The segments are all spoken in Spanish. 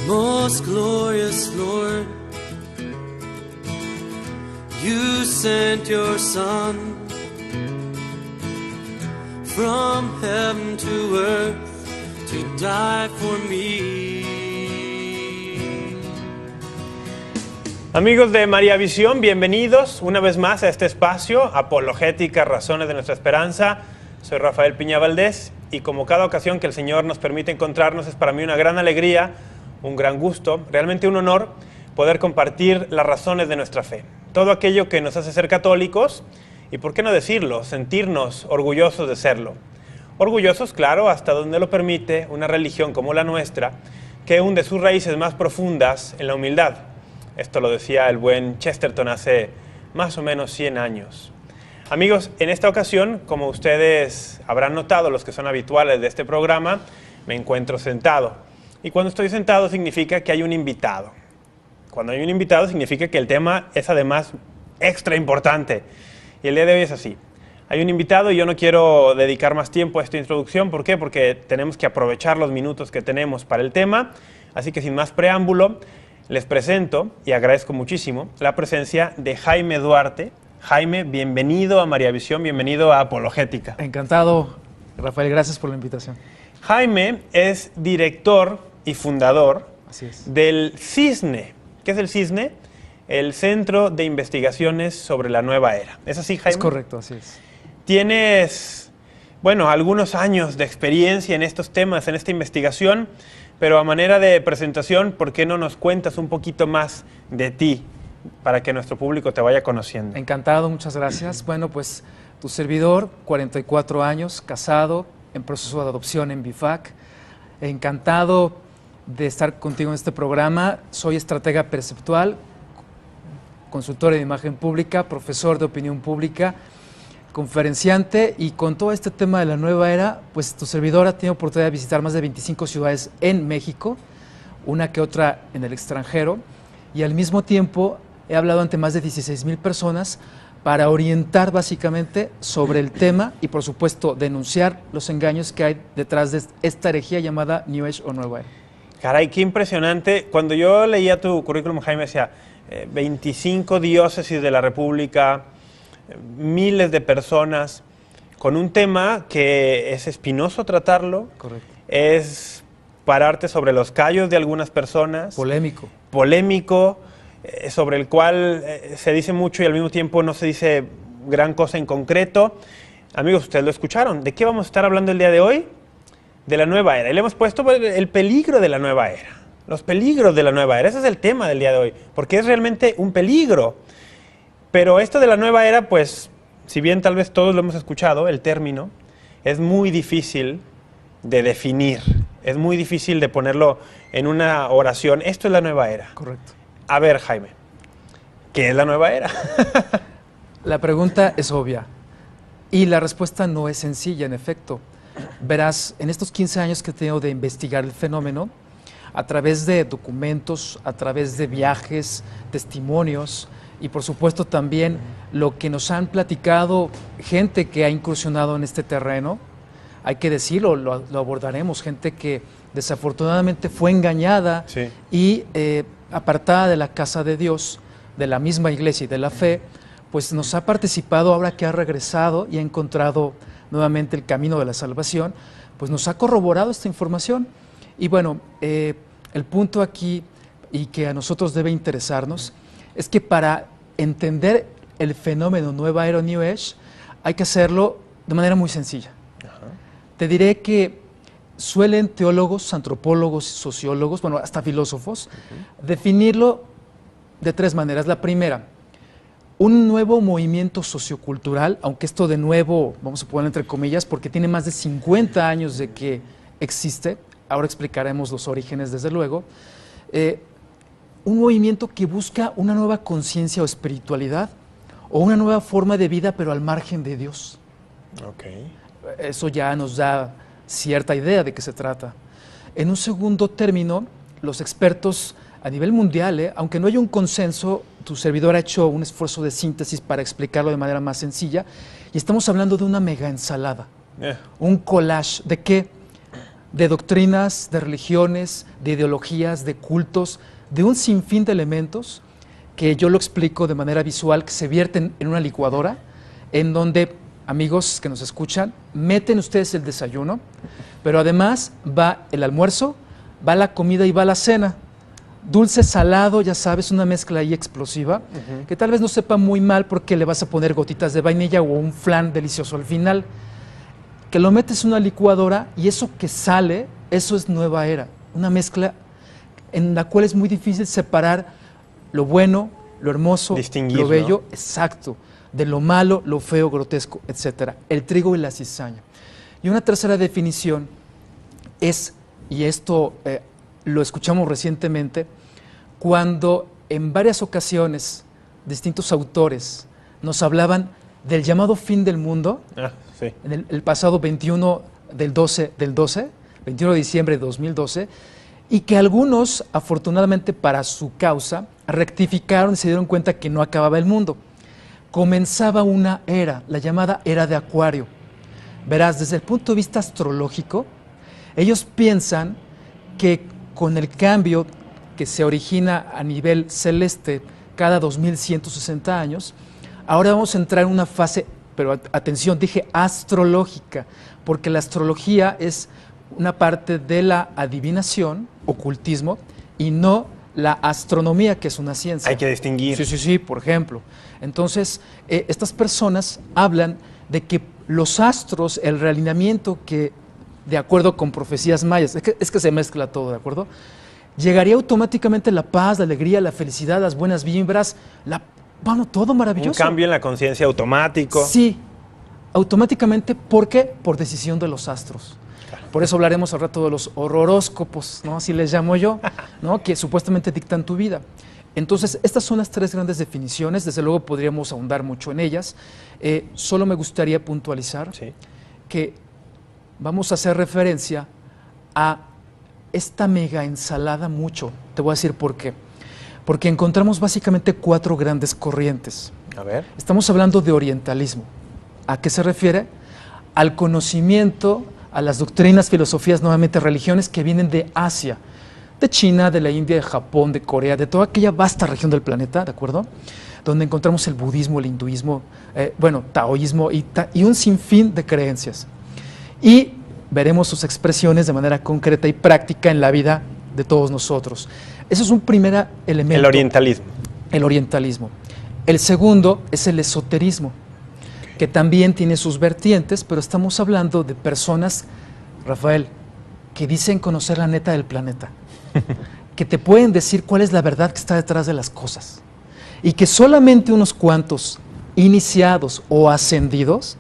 Most glorious Lord, you sent your Son from heaven to earth to die for me. Amigos de María Visión, bienvenidos una vez más a este espacio, Apologética, Razones de Nuestra Esperanza. Soy Rafael Piña Valdés y como cada ocasión que el Señor nos permite encontrarnos, es para mí una gran alegría, un gran gusto, realmente un honor poder compartir las razones de nuestra fe. Todo aquello que nos hace ser católicos y, por qué no decirlo, sentirnos orgullosos de serlo. Orgullosos, claro, hasta donde lo permite una religión como la nuestra, que hunde sus raíces más profundas en la humildad. Esto lo decía el buen Chesterton hace más o menos 100 años. Amigos, en esta ocasión, como ustedes habrán notado, los que son habituales de este programa, me encuentro sentado. Y cuando estoy sentado significa que hay un invitado. Cuando hay un invitado significa que el tema es además extra importante. Y el día de hoy es así. Hay un invitado y yo no quiero dedicar más tiempo a esta introducción. ¿Por qué? Porque tenemos que aprovechar los minutos que tenemos para el tema. Así que sin más preámbulo, les presento y agradezco muchísimo la presencia de Jaime Duarte. Jaime, bienvenido a María Visión, bienvenido a Apologética. Encantado, Rafael, gracias por la invitación. Jaime es director y fundador del CISNE. ¿Qué es el CISNE? El Centro de Investigaciones sobre la Nueva Era. ¿Es así, Jaime? Es correcto, así es. Tienes, bueno, algunos años de experiencia en estos temas, en esta investigación, pero a manera de presentación, ¿por qué no nos cuentas un poquito más de ti para que nuestro público te vaya conociendo? Encantado, muchas gracias. Bueno, pues tu servidor, 44 años, casado, en proceso de adopción en BIFAC. Encantado de estar contigo en este programa. Soy estratega perceptual, consultor de imagen pública, profesor de opinión pública, conferenciante, y con todo este tema de la nueva era, pues tu servidor ha tenido oportunidad de visitar más de 25 ciudades en México, una que otra en el extranjero, y al mismo tiempo he hablado ante más de 16,000 personas para orientar básicamente sobre el tema y, por supuesto, denunciar los engaños que hay detrás de esta herejía llamada New Age o Nueva Era. Caray, qué impresionante. Cuando yo leía tu currículum, Jaime, decía 25 diócesis de la República, miles de personas, con un tema que es espinoso tratarlo. Correcto. Es pararte sobre los callos de algunas personas. Polémico. Polémico, sobre el cual se dice mucho y al mismo tiempo no se dice gran cosa en concreto. Amigos, ustedes lo escucharon. ¿De qué vamos a estar hablando el día de hoy? De la nueva era. Y le hemos puesto el peligro de la nueva era. Los peligros de la nueva era. Ese es el tema del día de hoy, porque es realmente un peligro. Pero esto de la nueva era, pues, si bien tal vez todos lo hemos escuchado, el término, es muy difícil de definir. Es muy difícil de ponerlo en una oración. Esto es la nueva era. Correcto. A ver, Jaime, ¿qué es la nueva era? La pregunta es obvia y la respuesta no es sencilla, en efecto. Verás, en estos 15 años que he tenido de investigar el fenómeno, a través de documentos, a través de viajes, testimonios y por supuesto también lo que nos han platicado gente que ha incursionado en este terreno, hay que decirlo, lo abordaremos, gente que desafortunadamente fue engañada Sí. y apartada de la casa de Dios, de la misma iglesia y de la fe, pues nos ha participado ahora que ha regresado y ha encontrado nuevamente el camino de la salvación, pues nos ha corroborado esta información. Y bueno, el punto aquí, y que a nosotros debe interesarnos, es que para entender el fenómeno Nueva Era o New Age, hay que hacerlo de manera muy sencilla. Ajá. Te diré que suelen teólogos, antropólogos, sociólogos, bueno, hasta filósofos, definirlo de tres maneras. La primera, un nuevo movimiento sociocultural, aunque esto de nuevo, vamos a ponerlo entre comillas, porque tiene más de 50 años de que existe, ahora explicaremos los orígenes desde luego, un movimiento que busca una nueva conciencia o espiritualidad, o una nueva forma de vida, pero al margen de Dios. Okay. Eso ya nos da cierta idea de qué se trata. En un segundo término, los expertos a nivel mundial, aunque no haya un consenso, tu servidor ha hecho un esfuerzo de síntesis para explicarlo de manera más sencilla, y estamos hablando de una mega ensalada, un collage. ¿De qué? de doctrinas, de religiones, de ideologías, de cultos, de un sinfín de elementos que yo lo explico de manera visual, que se vierten en una licuadora, en donde, amigos que nos escuchan, meten ustedes el desayuno, pero además va el almuerzo, va la comida y va la cena. Dulce, salado, ya sabes, una mezcla ahí explosiva, que tal vez no sepa muy mal porque le vas a poner gotitas de vainilla o un flan delicioso al final. Que lo metes en una licuadora y eso que sale, eso es nueva era. Una mezcla en la cual es muy difícil separar lo bueno, lo hermoso, distinguir, lo bello, ¿no? exacto, de lo malo, lo feo, grotesco, etc. El trigo y la cizaña. Y una tercera definición es, y esto lo escuchamos recientemente, cuando en varias ocasiones distintos autores nos hablaban del llamado fin del mundo, Sí. en el pasado 21 del 12, 21 de diciembre de 2012, y que algunos, afortunadamente para su causa, rectificaron y se dieron cuenta que no acababa el mundo. Comenzaba una era, la llamada era de Acuario. Verás, desde el punto de vista astrológico, ellos piensan que con el cambio que se origina a nivel celeste cada 2160 años, ahora vamos a entrar en una fase, pero atención, dije astrológica, porque la astrología es una parte de la adivinación, ocultismo, y no la astronomía, que es una ciencia. Hay que distinguir. Sí, por ejemplo. Entonces, estas personas hablan de que los astros, el realineamiento que, de acuerdo con profecías mayas, es que se mezcla todo, ¿de acuerdo? Llegaría automáticamente la paz, la alegría, la felicidad, las buenas vibras, bueno, todo maravilloso. Un cambio en la conciencia automático. Sí, automáticamente, ¿por qué? Por decisión de los astros. Por eso hablaremos al rato de los horóscopos, ¿no? Así les llamo yo, ¿no? Que supuestamente dictan tu vida. Entonces, estas son las tres grandes definiciones, desde luego podríamos ahondar mucho en ellas. Solo me gustaría puntualizar que vamos a hacer referencia a esta mega ensalada mucho. Te voy a decir por qué. Porque encontramos básicamente 4 grandes corrientes. A ver. Estamos hablando de orientalismo. ¿A qué se refiere? Al conocimiento, a las doctrinas, filosofías, nuevamente religiones que vienen de Asia, de China, de la India, de Japón, de Corea, de toda aquella vasta región del planeta, ¿de acuerdo? Donde encontramos el budismo, el hinduismo, taoísmo y un sinfín de creencias. Y veremos sus expresiones de manera concreta y práctica en la vida de todos nosotros. Eso es un primer elemento. El orientalismo. El orientalismo. El segundo es el esoterismo, que también tiene sus vertientes, pero estamos hablando de personas, Rafael, que dicen conocer la neta del planeta, que te pueden decir cuál es la verdad que está detrás de las cosas, y que solamente unos cuantos iniciados o ascendidos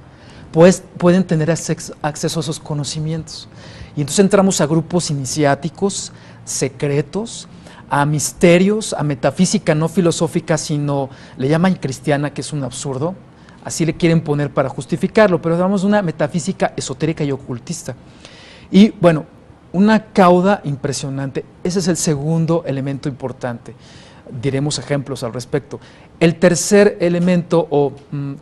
pues, pueden tener acceso a esos conocimientos. Y entonces entramos a grupos iniciáticos, secretos, a misterios, a metafísica no filosófica, sino le llaman cristiana, que es un absurdo, así le quieren poner para justificarlo, pero damos una metafísica esotérica y ocultista. Y bueno, una cauda impresionante. Ese es el segundo elemento importante. Diremos ejemplos al respecto. El tercer elemento o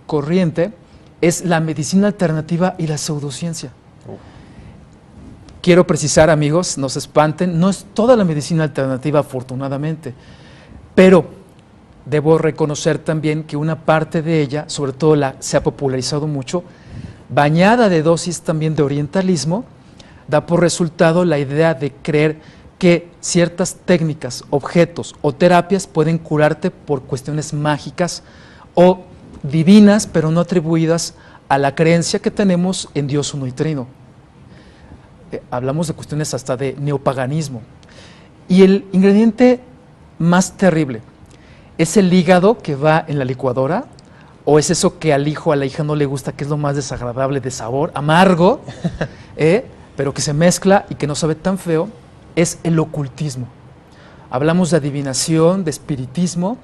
corriente es la medicina alternativa y la pseudociencia. Quiero precisar, amigos, no se espanten, no es toda la medicina alternativa, afortunadamente, pero debo reconocer también que una parte de ella, sobre todo se ha popularizado mucho, bañada de dosis también de orientalismo, da por resultado la idea de creer que ciertas técnicas, objetos o terapias pueden curarte por cuestiones mágicas o divinas, pero no atribuidas a la creencia que tenemos en Dios uno y trino. Hablamos de cuestiones hasta de neopaganismo. Y el ingrediente más terrible, ¿es el hígado que va en la licuadora? ¿O es eso que al hijo, a la hija no le gusta, que es lo más desagradable de sabor, amargo, pero que se mezcla y que no sabe tan feo? Es el ocultismo. Hablamos de adivinación, de espiritismo,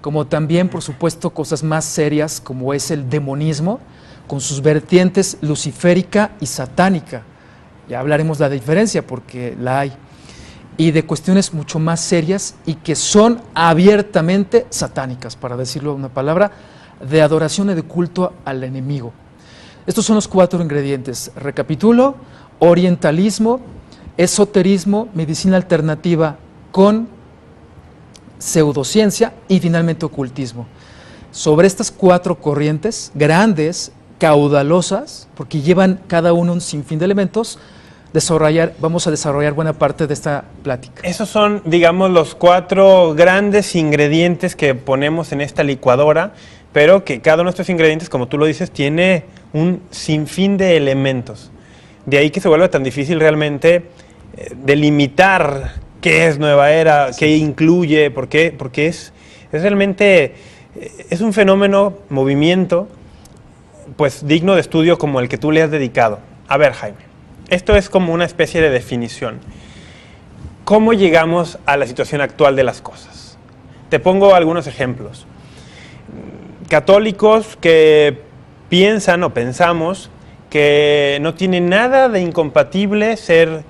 como también, por supuesto, cosas más serias como es el demonismo, con sus vertientes luciférica y satánica. Ya hablaremos de la diferencia porque la hay. Y de cuestiones mucho más serias y que son abiertamente satánicas, para decirlo una palabra, de adoración y de culto al enemigo. Estos son los 4 ingredientes. Recapitulo: orientalismo, esoterismo, medicina alternativa con pseudociencia y finalmente ocultismo. Sobre estas 4 corrientes grandes, caudalosas, porque llevan cada uno un sinfín de elementos, vamos a desarrollar buena parte de esta plática. Esos son, digamos, los 4 grandes ingredientes que ponemos en esta licuadora, pero que cada uno de estos ingredientes, como tú lo dices, tiene un sinfín de elementos. De ahí que se vuelve tan difícil realmente delimitar qué es Nueva Era, qué incluye, porque es realmente es un fenómeno, movimiento, pues digno de estudio como el que tú le has dedicado. A ver, Jaime, esto es como una especie de definición. ¿Cómo llegamos a la situación actual de las cosas? Te pongo algunos ejemplos. Católicos que piensan o pensamos que no tiene nada de incompatible ser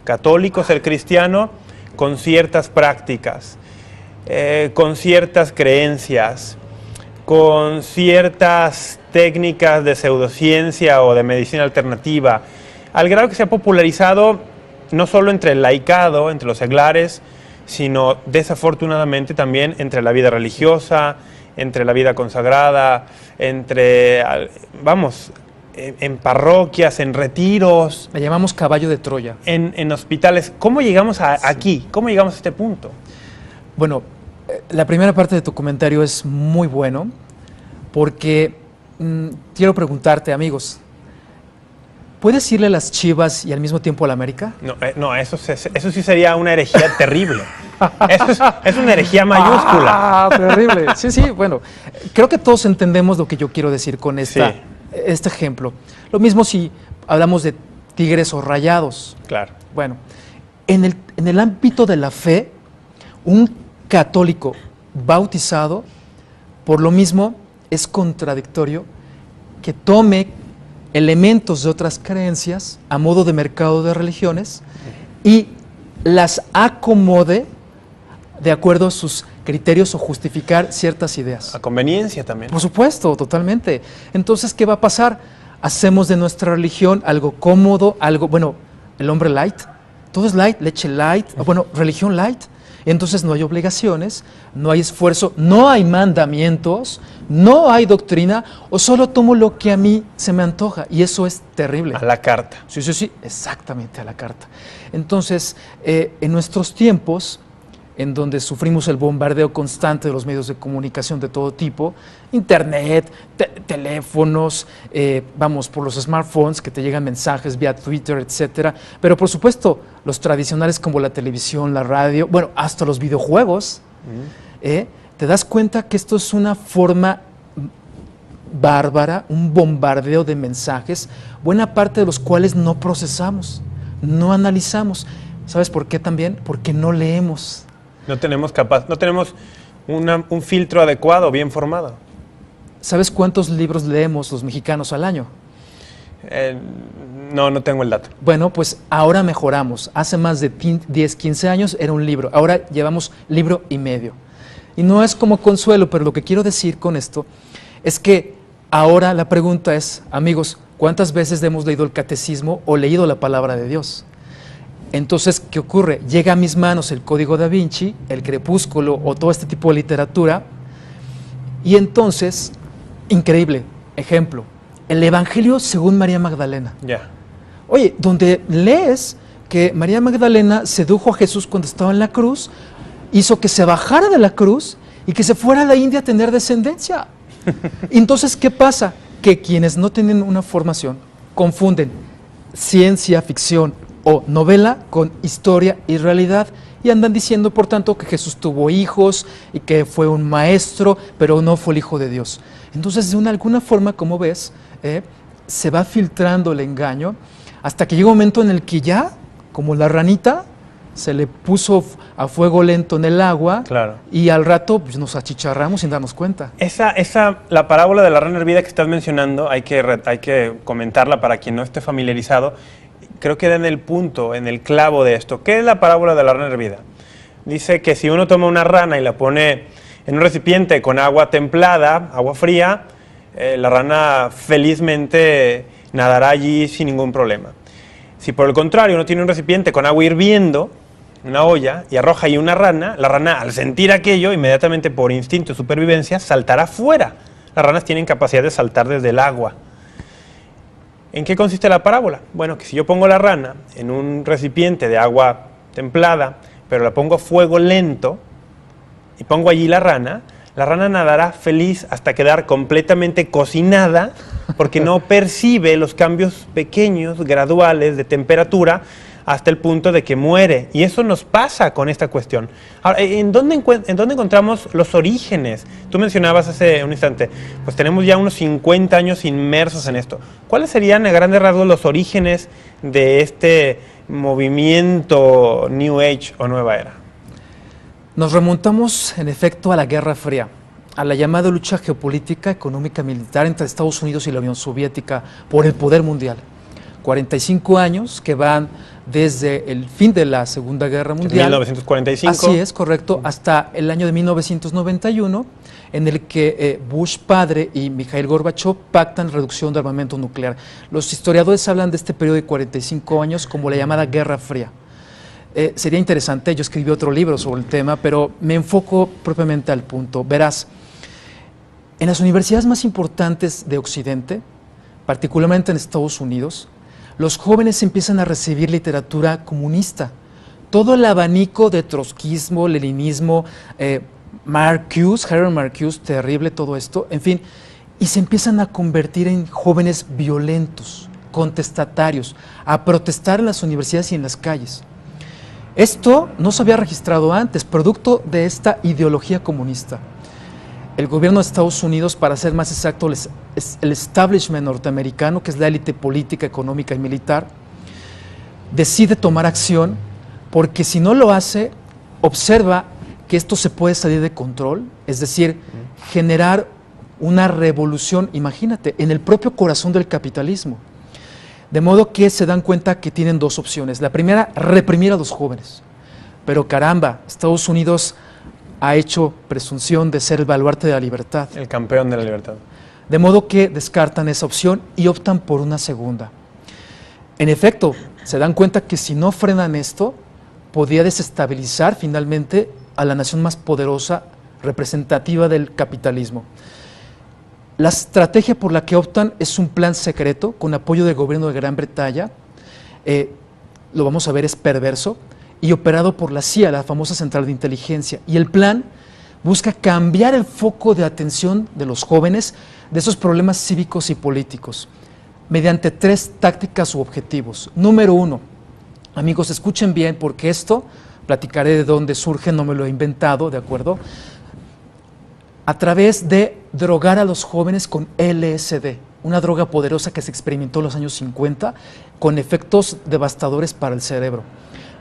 católico, ser cristiano, con ciertas prácticas, con ciertas creencias, con ciertas técnicas de pseudociencia o de medicina alternativa, al grado que se ha popularizado no solo entre el laicado, entre los seglares, sino desafortunadamente también entre la vida religiosa, entre la vida consagrada, entre, vamos, en parroquias, en retiros. Le llamamos caballo de Troya. En hospitales. ¿Cómo llegamos aquí? ¿Cómo llegamos a este punto? Bueno, la primera parte de tu comentario es muy bueno, porque quiero preguntarte, amigos, ¿puedes irle a las Chivas y al mismo tiempo a la América? No, eso sí sería una herejía terrible. Es una herejía mayúscula. Terrible. Sí, bueno, creo que todos entendemos lo que yo quiero decir con este ejemplo. Lo mismo si hablamos de Tigres o Rayados. Claro. Bueno, en el ámbito de la fe, un católico bautizado, por lo mismo, es contradictorio que tome elementos de otras creencias a modo de mercado de religiones y las acomode de acuerdo a sus criterios o justificar ciertas ideas. A conveniencia también. Por supuesto, totalmente. Entonces, ¿qué va a pasar? Hacemos de nuestra religión algo cómodo, algo, bueno, el hombre light, todo es light, leche light, bueno, religión light. Entonces no hay obligaciones, no hay esfuerzo, no hay mandamientos, no hay doctrina, o solo tomo lo que a mí se me antoja, y eso es terrible. A la carta. Sí, exactamente a la carta. Entonces, en nuestros tiempos, en donde sufrimos el bombardeo constante de los medios de comunicación de todo tipo, internet, teléfonos, vamos, por los smartphones que te llegan mensajes vía Twitter, etcétera, pero por supuesto los tradicionales como la televisión, la radio, bueno, hasta los videojuegos, te das cuenta que esto es una forma bárbara, un bombardeo de mensajes, buena parte de los cuales no procesamos, no analizamos. ¿Sabes por qué también? Porque no leemos. No tenemos un filtro adecuado, bien formado. ¿Sabes cuántos libros leemos los mexicanos al año? No tengo el dato. Bueno, pues ahora mejoramos. Hace más de 10, 15 años era un libro. Ahora llevamos libro y medio. Y no es como consuelo, pero lo que quiero decir con esto es que ahora la pregunta es, amigos, ¿cuántas veces hemos leído el catecismo o leído la palabra de Dios? Entonces, ¿qué ocurre? Llega a mis manos el Código Da Vinci, el Crepúsculo o todo este tipo de literatura, y entonces, increíble, ejemplo, el Evangelio según María Magdalena. Ya. Oye, donde lees que María Magdalena sedujo a Jesús cuando estaba en la cruz, hizo que se bajara de la cruz y que se fuera a la India a tener descendencia. Entonces, ¿qué pasa? Que quienes no tienen una formación confunden ciencia ficción o novela con historia y realidad y andan diciendo, por tanto, que Jesús tuvo hijos y que fue un maestro, pero no fue el Hijo de Dios. Entonces, de alguna forma, como ves, se va filtrando el engaño hasta que llega un momento en el que ya, como la ranita, se le puso a fuego lento en el agua, claro, y al rato pues, nos achicharramos sin darnos cuenta. La parábola de la rana hervida que estás mencionando, hay que comentarla para quien no esté familiarizado. Creo que da en el punto, en el clavo de esto. ¿Qué es la parábola de la rana hervida? Dice que si uno toma una rana y la pone en un recipiente con agua templada, agua fría, la rana felizmente nadará allí sin ningún problema. Si por el contrario uno tiene un recipiente con agua hirviendo, una olla, y arroja ahí una rana, la rana al sentir aquello, inmediatamente por instinto de supervivencia, saltará fuera. Las ranas tienen capacidad de saltar desde el agua. ¿En qué consiste la parábola? Bueno, que si yo pongo la rana en un recipiente de agua templada, pero la pongo a fuego lento, y pongo allí la rana nadará feliz hasta quedar completamente cocinada, porque no percibe los cambios pequeños, graduales de temperatura, hasta el punto de que muere. Y eso nos pasa con esta cuestión. Ahora, ¿en dónde encontramos los orígenes? Tú mencionabas hace un instante, pues tenemos ya unos 50 años inmersos en esto. ¿Cuáles serían a grandes rasgos los orígenes de este movimiento New Age o Nueva Era? Nos remontamos, en efecto, a la Guerra Fría, a la llamada lucha geopolítica, económica, militar entre Estados Unidos y la Unión Soviética por el poder mundial. 45 años que van desde el fin de la Segunda Guerra Mundial. 1945. Así es, correcto, hasta el año de 1991, en el que Bush padre y Mikhail Gorbachev pactan reducción de armamento nuclear. Los historiadores hablan de este periodo de 45 años como la llamada Guerra Fría. Sería interesante, yo escribí otro libro sobre el tema, pero me enfoco propiamente al punto. Verás, en las universidades más importantes de Occidente, particularmente en Estados Unidos, los jóvenes empiezan a recibir literatura comunista. Todo el abanico de trotskismo, leninismo, Marcuse, Harold Marcuse, terrible todo esto, en fin, y se empiezan a convertir en jóvenes violentos, contestatarios, a protestar en las universidades y en las calles. Esto no se había registrado antes, producto de esta ideología comunista. El gobierno de Estados Unidos, para ser más exacto, el establishment norteamericano, que es la élite política, económica y militar, decide tomar acción porque si no lo hace, observa que esto se puede salir de control, es decir, generar una revolución, imagínate, en el propio corazón del capitalismo. De modo que se dan cuenta que tienen dos opciones. La primera, reprimir a los jóvenes. Pero caramba, Estados Unidos ha hecho presunción de ser el baluarte de la libertad. El campeón de la libertad. De modo que descartan esa opción y optan por una segunda. En efecto, se dan cuenta que si no frenan esto, podría desestabilizar finalmente a la nación más poderosa, representativa del capitalismo. La estrategia por la que optan es un plan secreto con apoyo del gobierno de Gran Bretaña, lo vamos a ver, es perverso, y operado por la CIA, la famosa Central de Inteligencia. Y el plan busca cambiar el foco de atención de los jóvenes de esos problemas cívicos y políticos, mediante tres tácticas u objetivos. Número uno, amigos, escuchen bien, porque esto, platicaré de dónde surge, no me lo he inventado, ¿de acuerdo? A través de drogar a los jóvenes con LSD, una droga poderosa que se experimentó en los años 50 con efectos devastadores para el cerebro.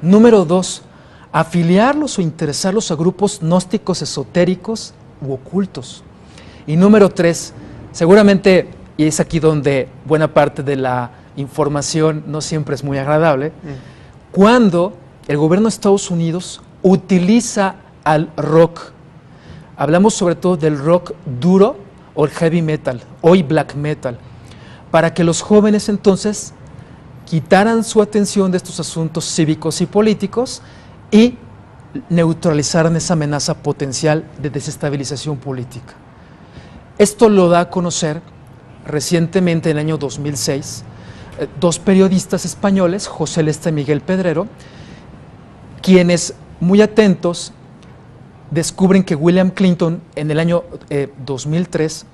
Número dos, afiliarlos o interesarlos a grupos gnósticos esotéricos u ocultos. Y número tres, seguramente, y es aquí donde buena parte de la información no siempre es muy agradable, cuando el gobierno de Estados Unidos utiliza al rock. Hablamos sobre todo del rock duro o el heavy metal, hoy black metal, para que los jóvenes entonces quitaran su atención de estos asuntos cívicos y políticos y neutralizaran esa amenaza potencial de desestabilización política. Esto lo da a conocer recientemente, en el año 2006, dos periodistas españoles, José Lesta y Miguel Pedrero, quienes, muy atentos, descubren que William Clinton en el año 2003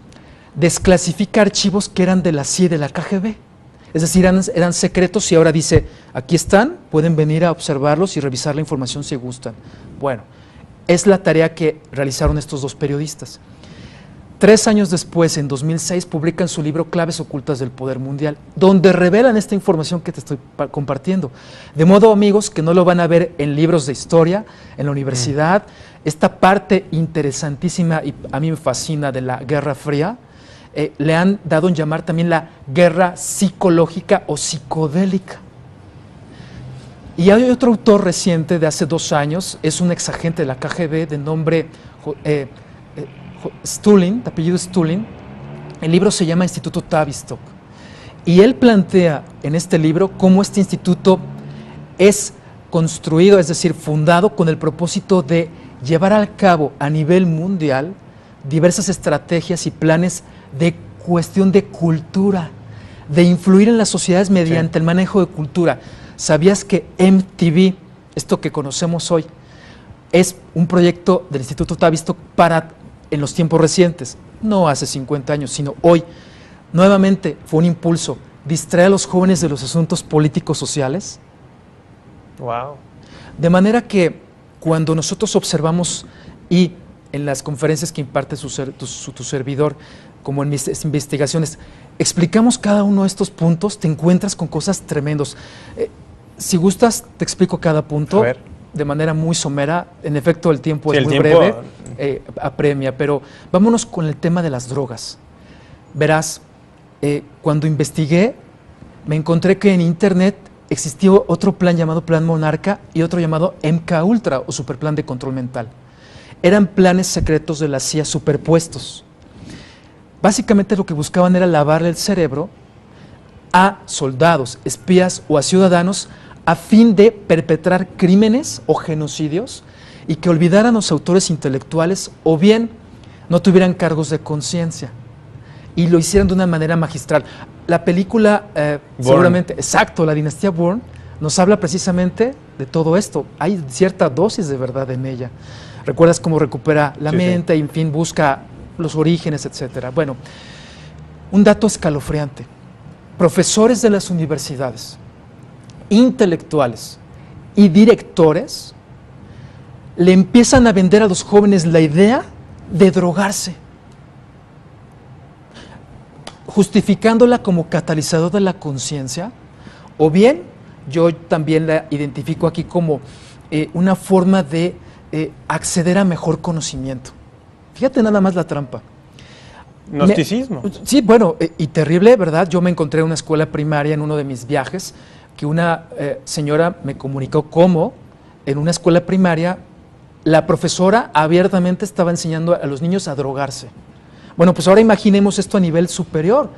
desclasifica archivos que eran de la CIA y de la KGB. Es decir, eran secretos y ahora dice, aquí están, pueden venir a observarlos y revisar la información si gustan. Bueno, es la tarea que realizaron estos dos periodistas. 3 años después, en 2006, publican su libro Claves ocultas del poder mundial, donde revelan esta información que te estoy compartiendo. De modo, amigos, que no lo van a ver en libros de historia, en la universidad. Esta parte interesantísima y a mí me fascina de la Guerra Fría, le han dado en llamar también la guerra psicológica o psicodélica. Y hay otro autor reciente de hace 2 años, es un exagente de la KGB de nombre Stulin, de apellido Stulin. El libro se llama Instituto Tavistock. Y él plantea en este libro cómo este instituto es construido, es decir, fundado con el propósito de llevar a cabo a nivel mundial diversas estrategias y planes de cuestión de cultura, de influir en las sociedades mediante el manejo de cultura. ¿Sabías que MTV, esto que conocemos hoy, es un proyecto del Instituto Tavistock para en los tiempos recientes? No hace 50 años, sino hoy. Nuevamente fue un impulso, distraer a los jóvenes de los asuntos políticos sociales. Wow. De manera que cuando nosotros observamos y en las conferencias que imparte tu servidor, como en mis investigaciones, explicamos cada uno de estos puntos, te encuentras con cosas tremendos. Si gustas, te explico cada punto de manera muy somera. En efecto, el tiempo es muy breve, apremia, pero vámonos con el tema de las drogas. Verás, cuando investigué, me encontré que en internet existió otro plan llamado Plan Monarca y otro llamado MK Ultra o Superplan de Control Mental. Eran planes secretos de la CIA superpuestos. Básicamente lo que buscaban era lavarle el cerebro a soldados, espías o a ciudadanos a fin de perpetrar crímenes o genocidios y que olvidaran a los autores intelectuales o bien no tuvieran cargos de conciencia y lo hicieran de una manera magistral. La película, seguramente, exacto, la dinastía Bourne, nos habla precisamente de todo esto. Hay cierta dosis de verdad en ella. ¿Recuerdas cómo recupera la mente y, en fin, busca los orígenes, etcétera? Bueno, un dato escalofriante. Profesores de las universidades, intelectuales y directores le empiezan a vender a los jóvenes la idea de drogarse, justificándola como catalizador de la conciencia, o bien yo también la identifico aquí como una forma de acceder a mejor conocimiento. Fíjate nada más la trampa. Gnosticismo. Sí, bueno, y terrible, ¿verdad? Yo me encontré en una escuela primaria en uno de mis viajes que una señora me comunicó cómo en una escuela primaria la profesora abiertamente estaba enseñando a los niños a drogarse. Bueno, pues ahora imaginemos esto a nivel superior.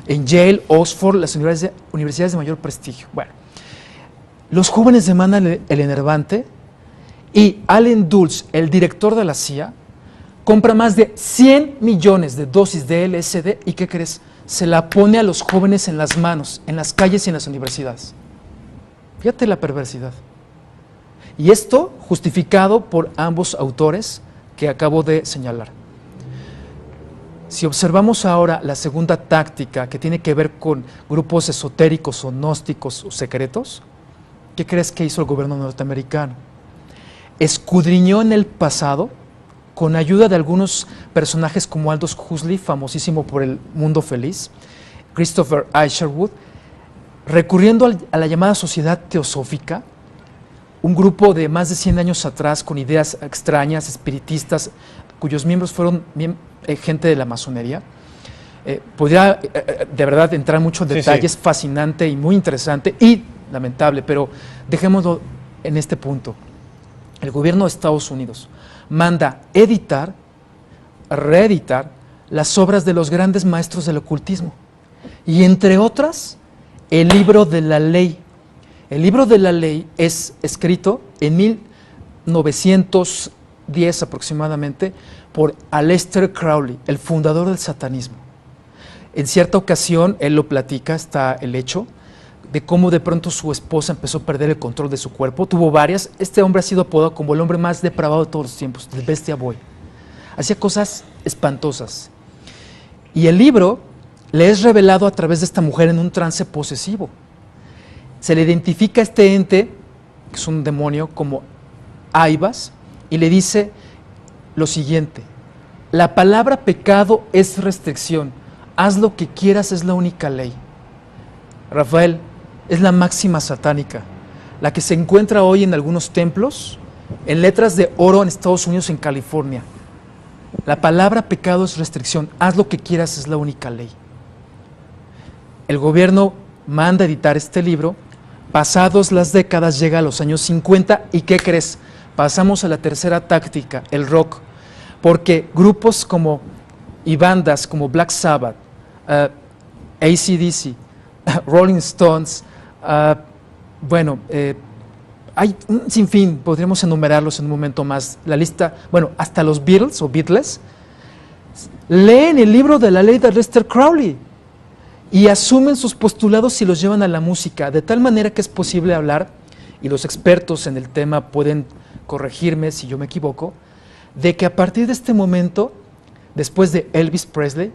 En Yale, Oxford, las universidades de mayor prestigio. Bueno, los jóvenes demandan el enervante y Allen Dulles, el director de la CIA, compra más de 100 millones de dosis de LSD y ¿qué crees? Se la pone a los jóvenes en las manos, en las calles y en las universidades. Fíjate la perversidad. Y esto justificado por ambos autores que acabo de señalar. Si observamos ahora la segunda táctica que tiene que ver con grupos esotéricos o gnósticos o secretos, ¿qué crees que hizo el gobierno norteamericano? Escudriñó en el pasado, con ayuda de algunos personajes como Aldous Huxley, famosísimo por El Mundo Feliz, Christopher Isherwood, recurriendo a la llamada sociedad teosófica, un grupo de más de 100 años atrás con ideas extrañas, espiritistas, cuyos miembros fueron gente de la masonería. Podría de verdad entrar mucho en detalles, fascinante y muy interesante y lamentable, pero dejémoslo en este punto. El gobierno de Estados Unidos manda editar, reeditar las obras de los grandes maestros del ocultismo y entre otras el libro de la ley. El libro de la ley es escrito en 1910 aproximadamente por Aleister Crowley, el fundador del satanismo. En cierta ocasión, él lo platica, está el hecho de cómo de pronto su esposa empezó a perder el control de su cuerpo. Tuvo varias. Este hombre ha sido apodado como el hombre más depravado de todos los tiempos, el Bestia Boy. Hacía cosas espantosas. Y el libro le es revelado a través de esta mujer en un trance posesivo. Se le identifica a este ente, que es un demonio, como Aibas, y le dice lo siguiente: la palabra pecado es restricción, haz lo que quieras, es la única ley. Rafael, es la máxima satánica, la que se encuentra hoy en algunos templos, en letras de oro en Estados Unidos, en California. La palabra pecado es restricción, haz lo que quieras, es la única ley. El gobierno manda editar este libro. Pasados las décadas, llega a los años 50 y ¿qué crees? Pasamos a la tercera táctica, el rock, porque grupos como y bandas como Black Sabbath, AC/DC, Rolling Stones, bueno, hay un sinfín, podríamos enumerarlos en un momento más. La lista, bueno, hasta los Beatles o Beatles leen el libro de la ley de Aleister Crowley y asumen sus postulados y los llevan a la música, de tal manera que es posible hablar, y los expertos en el tema pueden corregirme si yo me equivoco, de que a partir de este momento, después de Elvis Presley,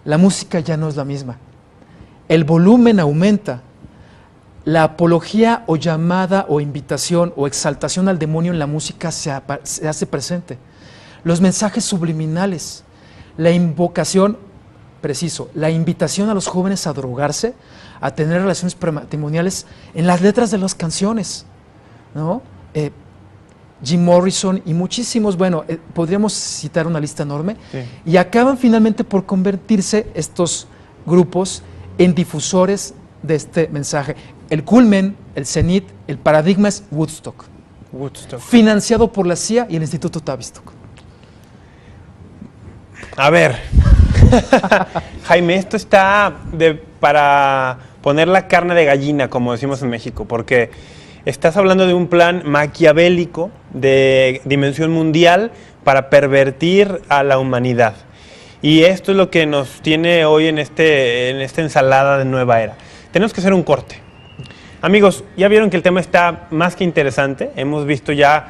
la música ya no es la misma. El volumen aumenta, la apología o llamada o invitación o exaltación al demonio en la música se hace presente. Los mensajes subliminales, la invocación, preciso, la invitación a los jóvenes a drogarse, a tener relaciones prematrimoniales en las letras de las canciones, ¿no? Jim Morrison y muchísimos, bueno, podríamos citar una lista enorme, sí. Y acaban finalmente por convertirse estos grupos en difusores de este mensaje. El culmen, el cenit, el paradigma es Woodstock, financiado por la CIA y el Instituto Tavistock. A ver, Jaime, esto está para poner la carne de gallina, como decimos en México, porque estás hablando de un plan maquiavélico de dimensión mundial para pervertir a la humanidad. Y esto es lo que nos tiene hoy en esta ensalada de nueva era. Tenemos que hacer un corte. Amigos, ya vieron que el tema está más que interesante. Hemos visto ya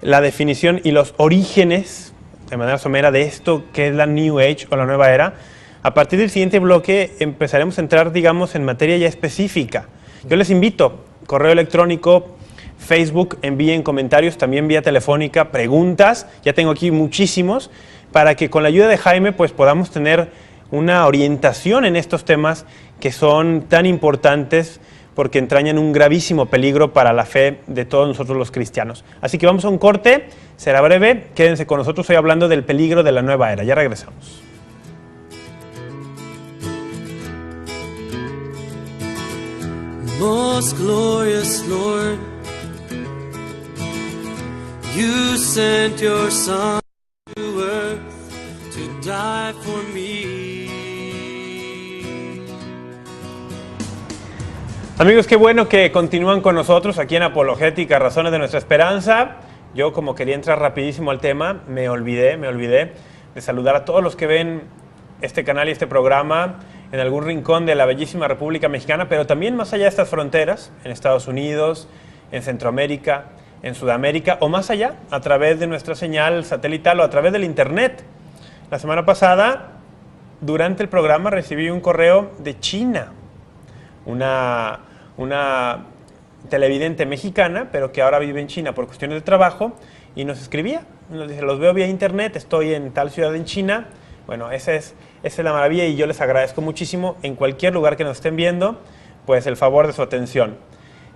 la definición y los orígenes, de manera somera, de esto que es la New Age o la nueva era. A partir del siguiente bloque empezaremos a entrar, digamos, en materia ya específica. Yo les invito, correo electrónico, Facebook, envíen comentarios, también vía telefónica, preguntas. Ya tengo aquí muchísimos, para que con la ayuda de Jaime pues podamos tener una orientación en estos temas que son tan importantes porque entrañan un gravísimo peligro para la fe de todos nosotros los cristianos. Así que vamos a un corte, será breve, quédense con nosotros hoy hablando del peligro de la nueva era. Ya regresamos. Most glorious Lord, you sent your Son to earth to die for me. Amigos, qué bueno que continúan con nosotros aquí en Apologética, Razones de Nuestra Esperanza. Yo, como quería entrar rapidísimo al tema, me olvidé de saludar a todos los que ven este canal y este programa en algún rincón de la bellísima República Mexicana, pero también más allá de estas fronteras, en Estados Unidos, en Centroamérica, en Sudamérica o más allá, a través de nuestra señal satelital o a través del Internet. La semana pasada, durante el programa, recibí un correo de China, una televidente mexicana, pero que ahora vive en China por cuestiones de trabajo, y nos escribía, nos dice, los veo vía Internet, estoy en tal ciudad en China. Bueno, esa es la maravilla y yo les agradezco muchísimo en cualquier lugar que nos estén viendo, pues el favor de su atención.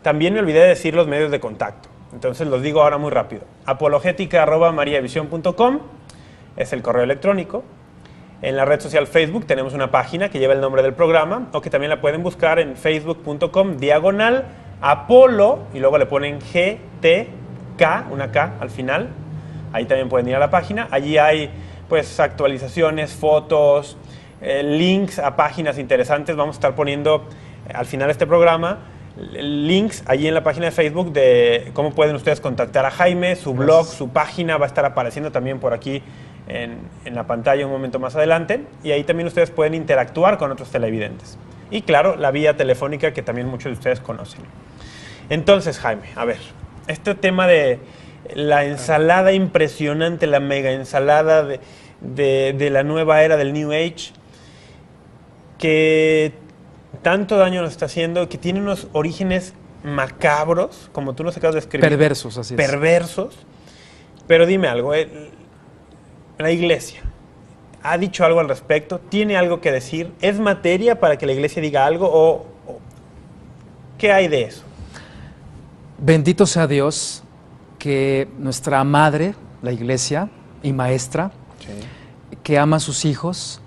También me olvidé de decir los medios de contacto, entonces los digo ahora muy rápido. apologetica@mariavision.com es el correo electrónico. En la red social Facebook tenemos una página que lleva el nombre del programa, o que también la pueden buscar en facebook.com/Apolo, y luego le ponen GTK, una K al final. Ahí también pueden ir a la página. Allí hay pues actualizaciones, fotos, links a páginas interesantes. Vamos a estar poniendo al final de este programa links allí en la página de Facebook de cómo pueden ustedes contactar a Jaime, su blog, su página va a estar apareciendo también por aquí en la pantalla un momento más adelante, y ahí también ustedes pueden interactuar con otros televidentes. Y claro, la vía telefónica que también muchos de ustedes conocen. Entonces, Jaime, a ver, este tema de la ensalada impresionante, la mega ensalada de la nueva era del New Age, que tanto daño nos está haciendo, que tiene unos orígenes macabros, como tú nos acabas de escribir. Perversos, así es. Perversos. Pero dime algo, la Iglesia ha dicho algo al respecto, tiene algo que decir, ¿es materia para que la Iglesia diga algo o qué hay de eso? Bendito sea Dios que nuestra madre, la Iglesia y maestra, sí, que ama a sus hijos,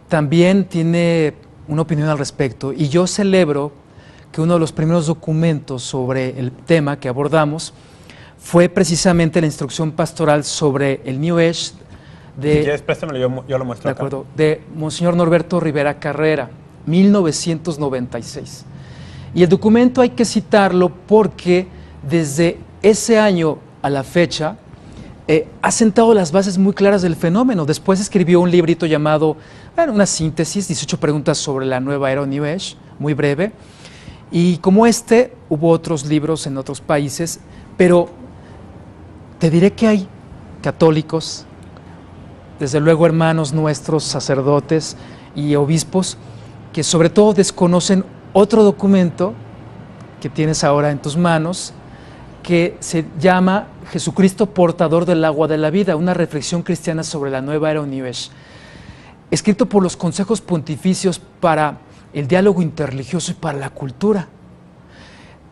también tiene una opinión al respecto, y yo celebro que uno de los primeros documentos sobre el tema que abordamos fue precisamente la instrucción pastoral sobre el New Age si quieres, préstamelo, yo lo muestro de acuerdo, acá. De Monseñor Norberto Rivera Carrera, 1996. Y el documento hay que citarlo porque desde ese año a la fecha ha sentado las bases muy claras del fenómeno. Después escribió un librito llamado, una síntesis, 18 preguntas sobre la nueva era New Age, muy breve. Y como hubo otros libros en otros países, pero te diré que hay católicos, desde luego hermanos nuestros, sacerdotes y obispos, que sobre todo desconocen otro documento que tienes ahora en tus manos, que se llama Jesucristo portador del agua de la vida, una reflexión cristiana sobre la nueva era New Age, escrito por los consejos pontificios para el diálogo interreligioso y para la cultura.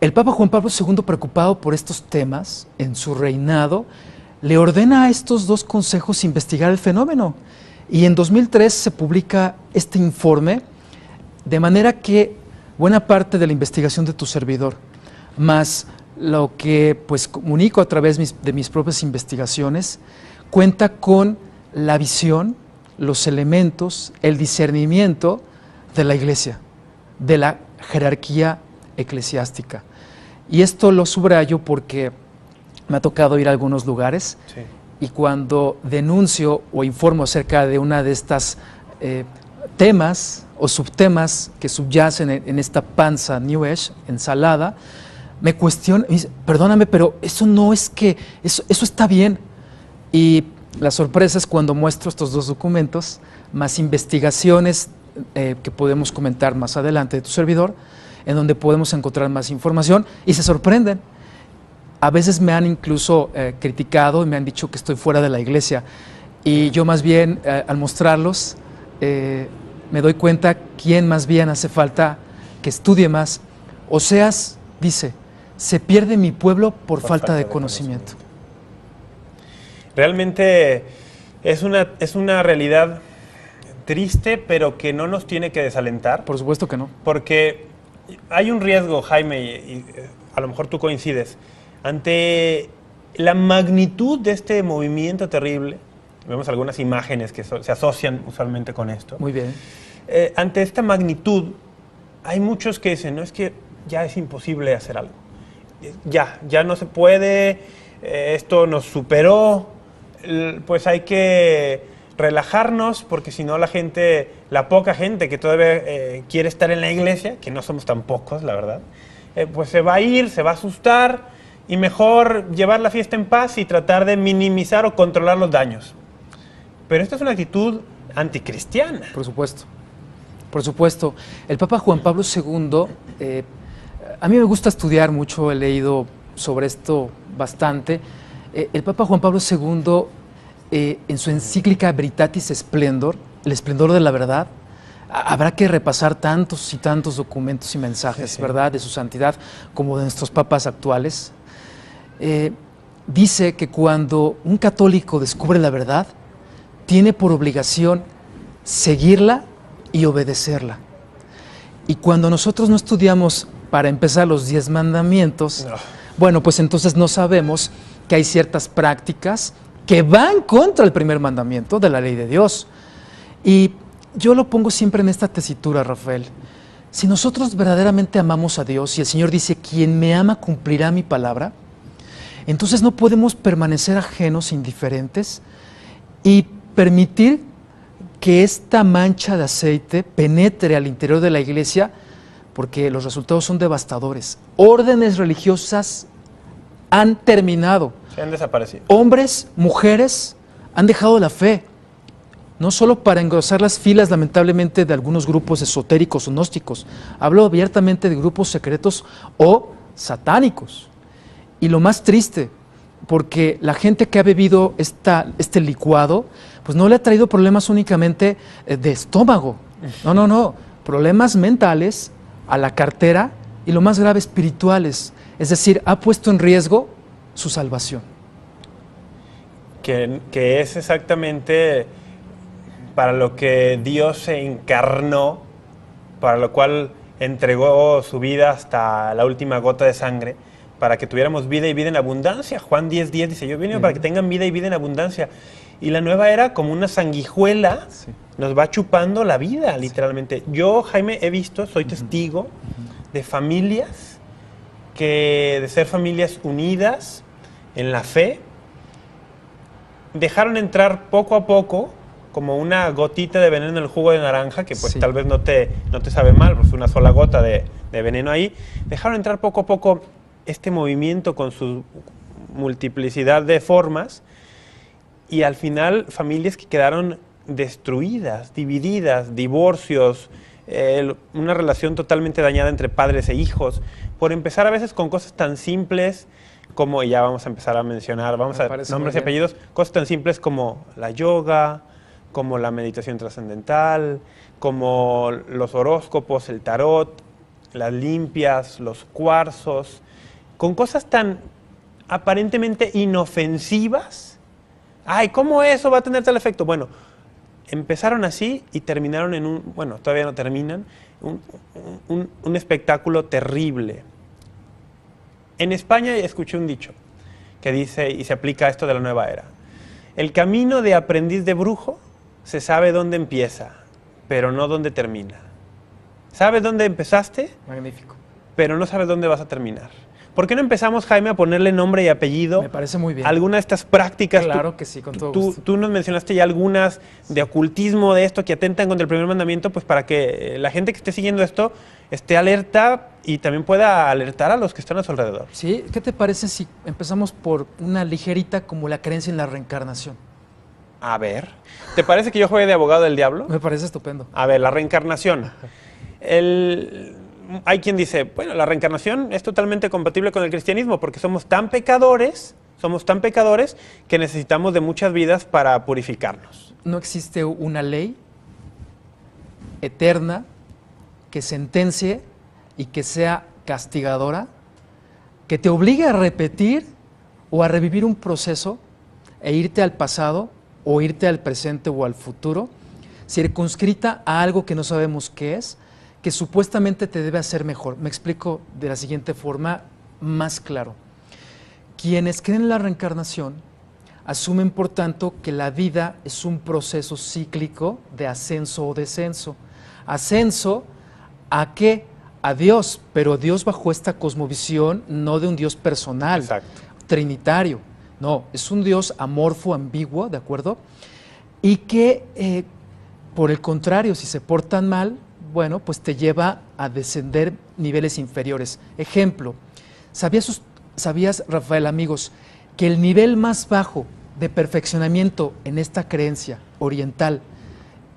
El Papa Juan Pablo II, preocupado por estos temas en su reinado, le ordena a estos dos consejos investigar el fenómeno. Y en 2003 se publica este informe, de manera que buena parte de la investigación de tu servidor, más lo que pues comunico a través de mis propias investigaciones, cuenta con la visión, los elementos, el discernimiento de la Iglesia, de la jerarquía eclesiástica. Y esto lo subrayo porque me ha tocado ir a algunos lugares, sí, y cuando denuncio o informo acerca de una de estas temas o subtemas que subyacen en esta panza New Age, ensalada, me cuestiona, me dice, perdóname, pero eso no es que, eso está bien. Y la sorpresa es cuando muestro estos dos documentos, más investigaciones que podemos comentar más adelante de tu servidor, en donde podemos encontrar más información, y se sorprenden. A veces me han incluso criticado y me han dicho que estoy fuera de la iglesia, y yo más bien al mostrarlos me doy cuenta quién más bien hace falta que estudie más. Oseas dice, se pierde mi pueblo por falta de conocimiento. Realmente es una realidad triste, pero que no nos tiene que desalentar. Por supuesto que no. Porque hay un riesgo, Jaime, y a lo mejor tú coincides, ante la magnitud de este movimiento terrible. Vemos algunas imágenes que se asocian usualmente con esto. Muy bien. Ante esta magnitud, hay muchos que dicen, no, es que ya es imposible hacer algo. Ya no se puede, esto nos superó, pues hay que relajarnos, porque si no la poca gente que todavía quiere estar en la iglesia, que no somos tan pocos, la verdad, pues se va a ir, se va a asustar, y mejor llevar la fiesta en paz y tratar de minimizar o controlar los daños. Pero esta es una actitud anticristiana. Por supuesto, por supuesto. El Papa Juan Pablo II, a mí me gusta estudiar mucho, he leído sobre esto bastante. El Papa Juan Pablo II, en su encíclica Veritatis Splendor, el esplendor de la verdad, habrá que repasar tantos y tantos documentos y mensajes, sí, ¿verdad?, de su santidad, como de nuestros papas actuales. Dice que cuando un católico descubre la verdad, tiene por obligación seguirla y obedecerla. Y cuando nosotros no estudiamos, para empezar, los 10 mandamientos, bueno, pues entonces no sabemos que hay ciertas prácticas que van contra el primer mandamiento de la ley de Dios. Y yo lo pongo siempre en esta tesitura, Rafael. Si nosotros verdaderamente amamos a Dios y el Señor dice, quien me ama cumplirá mi palabra, entonces no podemos permanecer ajenos, indiferentes, y permitir que esta mancha de aceite penetre al interior de la iglesia, porque los resultados son devastadores. Órdenes religiosas han terminado. Se han desaparecido. Hombres, mujeres han dejado la fe, no solo para engrosar las filas, lamentablemente, de algunos grupos esotéricos o gnósticos. Hablo abiertamente de grupos secretos o satánicos. Y lo más triste, porque la gente que ha bebido este licuado, pues no le ha traído problemas únicamente de estómago. No, problemas mentales, a la cartera y lo más grave, espirituales. Es decir, ha puesto en riesgo su salvación. Que es exactamente para lo que Dios se encarnó, para lo cual entregó su vida hasta la última gota de sangre, para que tuviéramos vida y vida en abundancia. Juan 10:10 dice, yo vine para que tengan vida y vida en abundancia. Y la nueva era, como una sanguijuela, nos va chupando la vida, literalmente. Yo, Jaime, he visto, soy testigo de familias que, de ser familias unidas en la fe, dejaron entrar poco a poco, como una gotita de veneno en el jugo de naranja, que pues tal vez no te sabe mal, pues una sola gota de veneno ahí. Dejaron entrar poco a poco este movimiento con su multiplicidad de formas, y al final familias que quedaron destruidas, divididas, divorcios, una relación totalmente dañada entre padres e hijos, por empezar a veces con cosas tan simples como, y ya vamos a empezar a mencionar, vamos a nombres y apellidos, cosas tan simples como la yoga, como la meditación trascendental, como los horóscopos, el tarot, las limpias, los cuarzos, con cosas tan aparentemente inofensivas. Ay, ¿cómo eso va a tener tal efecto? Bueno, empezaron así y terminaron en un, bueno, todavía no terminan, un espectáculo terrible. En España escuché un dicho que dice, y se aplica a esto de la nueva era: el camino de aprendiz de brujo se sabe dónde empieza, pero no dónde termina. ¿Sabes dónde empezaste? Magnífico. Pero no sabes dónde vas a terminar. ¿Por qué no empezamos, Jaime, a ponerle nombre y apellido? Me parece muy bien. Alguna de estas prácticas. Claro que sí, con todo gusto. Tú nos mencionaste ya algunas de ocultismo, de esto, que atentan contra el primer mandamiento, pues para que la gente que esté siguiendo esto esté alerta y también pueda alertar a los que están a su alrededor. Sí, ¿qué te parece si empezamos por una ligerita como la creencia en la reencarnación? A ver, ¿te parece que yo juegue de abogado del diablo? Me parece estupendo. A ver, la reencarnación. Hay quien dice, bueno, la reencarnación es totalmente compatible con el cristianismo porque somos tan pecadores que necesitamos de muchas vidas para purificarnos. No existe una ley eterna que sentencie y que sea castigadora, que te obligue a repetir o a revivir un proceso e irte al pasado o irte al presente o al futuro, circunscrita a algo que no sabemos qué es, que supuestamente te debe hacer mejor. Me explico de la siguiente forma, más claro. Quienes creen en la reencarnación asumen, por tanto, que la vida es un proceso cíclico de ascenso o descenso. Ascenso ¿a qué? A Dios, pero Dios bajo esta cosmovisión no de un Dios personal, trinitario. No, es un Dios amorfo, ambiguo, ¿de acuerdo? Y que, por el contrario, si se portan mal, bueno, pues te lleva a descender niveles inferiores. Ejemplo, ¿sabías, Rafael, amigos, que el nivel más bajo de perfeccionamiento en esta creencia oriental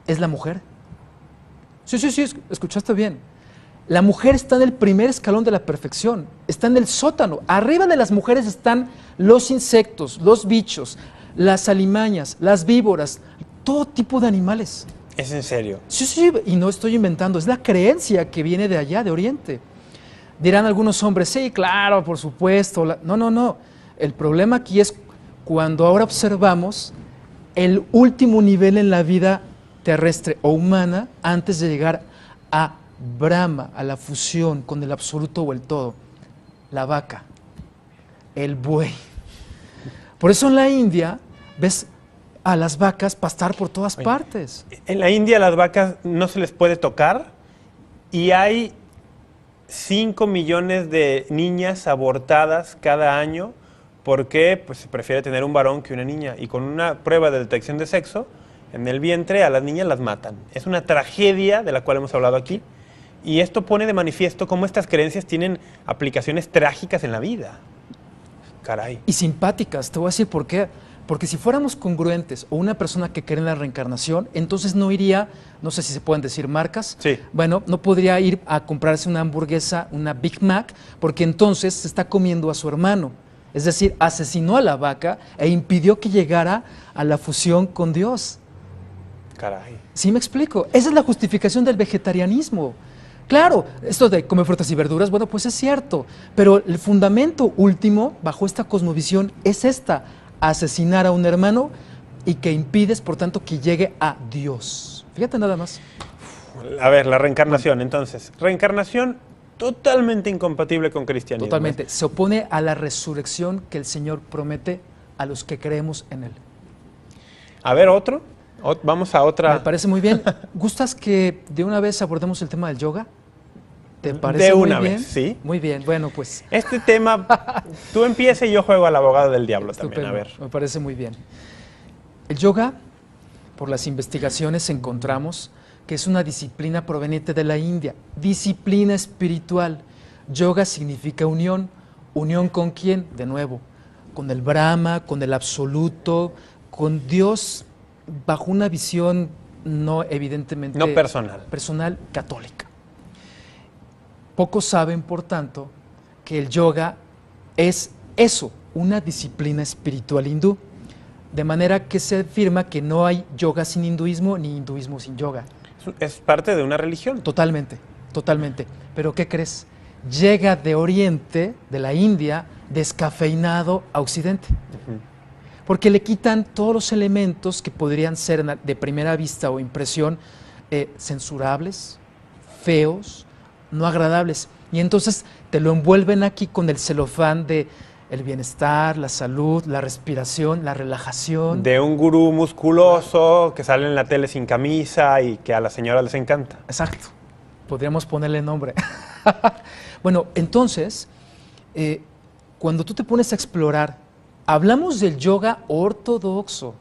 es la mujer? Sí, escuchaste bien. La mujer está en el primer escalón de la perfección, está en el sótano. Arriba de las mujeres están los insectos, los bichos, las alimañas, las víboras, todo tipo de animales. ¿Es en serio? Sí, y no estoy inventando, es la creencia que viene de allá, de Oriente. Dirán algunos hombres, sí, claro, por supuesto. No. El problema aquí es cuando ahora observamos el último nivel en la vida terrestre o humana antes de llegar a Brahma, a la fusión con el absoluto o el todo. La vaca, el buey. Por eso en la India ves a las vacas pastar por todas partes. En la India las vacas no se les puede tocar y hay 5 millones de niñas abortadas cada año porque pues, se prefiere tener un varón que una niña, y con una prueba de detección de sexo en el vientre a las niñas las matan. Es una tragedia de la cual hemos hablado aquí, y esto pone de manifiesto cómo estas creencias tienen aplicaciones trágicas en la vida. Caray. Y simpáticas, te voy a decir por qué. Porque si fuéramos congruentes o una persona que cree en la reencarnación, entonces no iría, no sé si se pueden decir marcas, bueno, no podría ir a comprarse una hamburguesa, una Big Mac, porque entonces se está comiendo a su hermano. Es decir, asesinó a la vaca e impidió que llegara a la fusión con Dios. Caray. ¿Sí me explico? Esa es la justificación del vegetarianismo. Claro, esto de comer frutas y verduras, bueno, pues es cierto, pero el fundamento último bajo esta cosmovisión es esta: asesinar a un hermano y que impides, por tanto, que llegue a Dios. Fíjate nada más. A ver, la reencarnación, entonces. Reencarnación totalmente incompatible con cristianismo. Totalmente. Se opone a la resurrección que el Señor promete a los que creemos en Él. A ver, otro. Vamos a otra. Me parece muy bien. ¿Gustas que de una vez abordemos el tema del yoga? ¿Te parece De muy una bien? vez, sí. Muy bien, bueno, pues Este tema, tú empieza y yo juego al abogado del diablo también. A estupendo, ver. me parece muy bien. El yoga, por las investigaciones encontramos que es una disciplina proveniente de la India, disciplina espiritual. Yoga significa unión. ¿Unión con quién? De nuevo, con el Brahma, con el absoluto, con Dios bajo una visión no evidentemente No personal. personal católica. Pocos saben, por tanto, que el yoga es eso, una disciplina espiritual hindú, de manera que se afirma que no hay yoga sin hinduismo ni hinduismo sin yoga. Es parte de una religión. Totalmente, totalmente. Pero ¿qué crees? Llega de Oriente, de la India, descafeinado a Occidente. Porque le quitan todos los elementos que podrían ser de primera vista o impresión censurables, feos, no agradables. Y entonces te lo envuelven aquí con el celofán de el bienestar, la salud, la respiración, la relajación. De un gurú musculoso que sale en la tele sin camisa y que a las señoras les encanta. Exacto. Podríamos ponerle nombre. Bueno, entonces, cuando tú te pones a explorar, hablamos del yoga ortodoxo,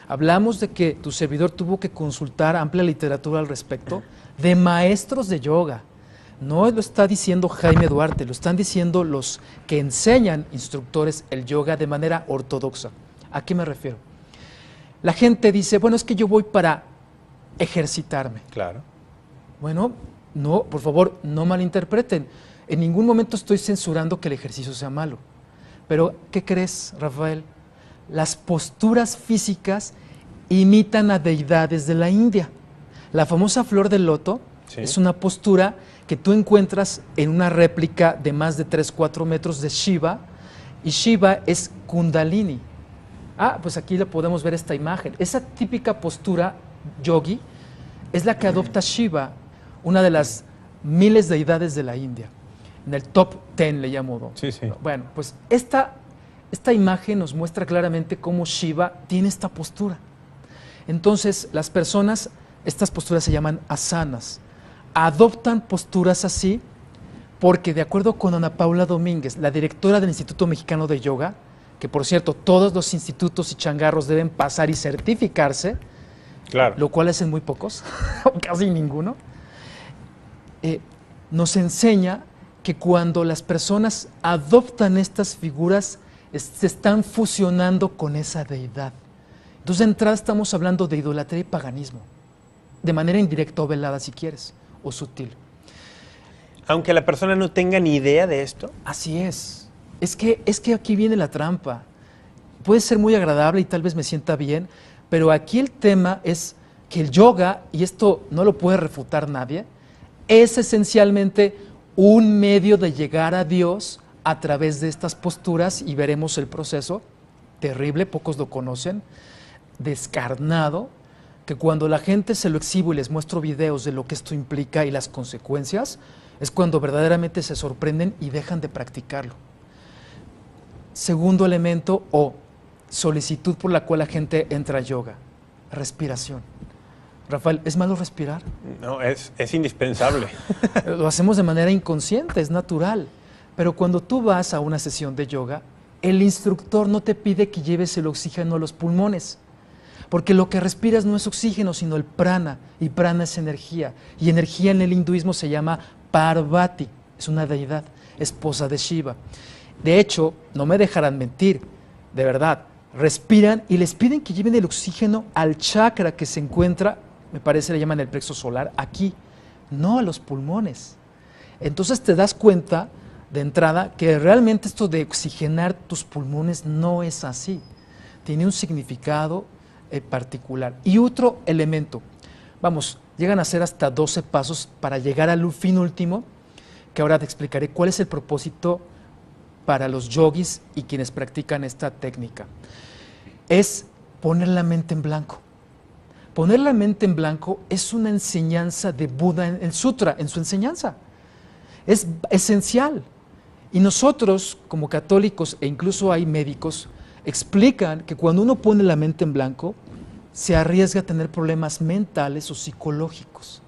hablamos de que tu servidor tuvo que consultar amplia literatura al respecto, de maestros de yoga. No lo está diciendo Jaime Duarte, lo están diciendo los que enseñan instructores el yoga de manera ortodoxa. ¿A qué me refiero? La gente dice, bueno, es que yo voy para ejercitarme. Claro. Bueno, no, por favor, no malinterpreten. En ningún momento estoy censurando que el ejercicio sea malo. Pero, ¿qué crees, Rafael? Las posturas físicas imitan a deidades de la India. La famosa flor del loto es una postura que tú encuentras en una réplica de más de 3-4 metros de Shiva, y Shiva es Kundalini. Ah, pues aquí le podemos ver esta imagen. Esa típica postura yogi es la que adopta Shiva, una de las miles de deidades de la India. En el top 10 le llamo. Sí, sí. Bueno, pues esta imagen nos muestra claramente cómo Shiva tiene esta postura. Entonces, las personas, estas posturas se llaman asanas, adoptan posturas así porque, de acuerdo con Ana Paula Domínguez, la directora del Instituto Mexicano de Yoga, que por cierto, todos los institutos y changarros deben pasar y certificarse, Claro. lo cual hacen muy pocos, o casi ninguno, nos enseña que cuando las personas adoptan estas figuras, se están fusionando con esa deidad. Entonces, de entrada estamos hablando de idolatría y paganismo, de manera indirecta o velada, si quieres, o sutil. Aunque la persona no tenga ni idea de esto. Así es. Es que aquí viene la trampa. Puede ser muy agradable y tal vez me sienta bien, pero aquí el tema es que el yoga, y esto no lo puede refutar nadie, es esencialmente un medio de llegar a Dios a través de estas posturas, y veremos el proceso terrible, pocos lo conocen, descarnado, que cuando la gente se lo exhibo y les muestro videos de lo que esto implica y las consecuencias, es cuando verdaderamente se sorprenden y dejan de practicarlo. Segundo elemento o solicitud por la cual la gente entra a yoga, respiración. Rafael, ¿es malo respirar? No, es indispensable. Lo hacemos de manera inconsciente, es natural. Pero cuando tú vas a una sesión de yoga, el instructor no te pide que lleves el oxígeno a los pulmones, porque lo que respiras no es oxígeno, sino el prana, y prana es energía. Y energía en el hinduismo se llama Parvati, es una deidad, esposa de Shiva. De hecho, no me dejarán mentir, de verdad, respiran y les piden que lleven el oxígeno al chakra que se encuentra, me parece le llaman el plexo solar, aquí, no a los pulmones. Entonces te das cuenta de entrada que realmente esto de oxigenar tus pulmones no es así, tiene un significado particular. Y otro elemento, vamos, llegan a ser hasta 12 pasos para llegar al fin último, que ahora te explicaré cuál es el propósito para los yogis y quienes practican esta técnica. Es poner la mente en blanco. Poner la mente en blanco es una enseñanza de Buda en el sutra, en su enseñanza. Es esencial. Y nosotros, como católicos, e incluso hay médicos, explican que cuando uno pone la mente en blanco, se arriesga a tener problemas mentales o psicológicos.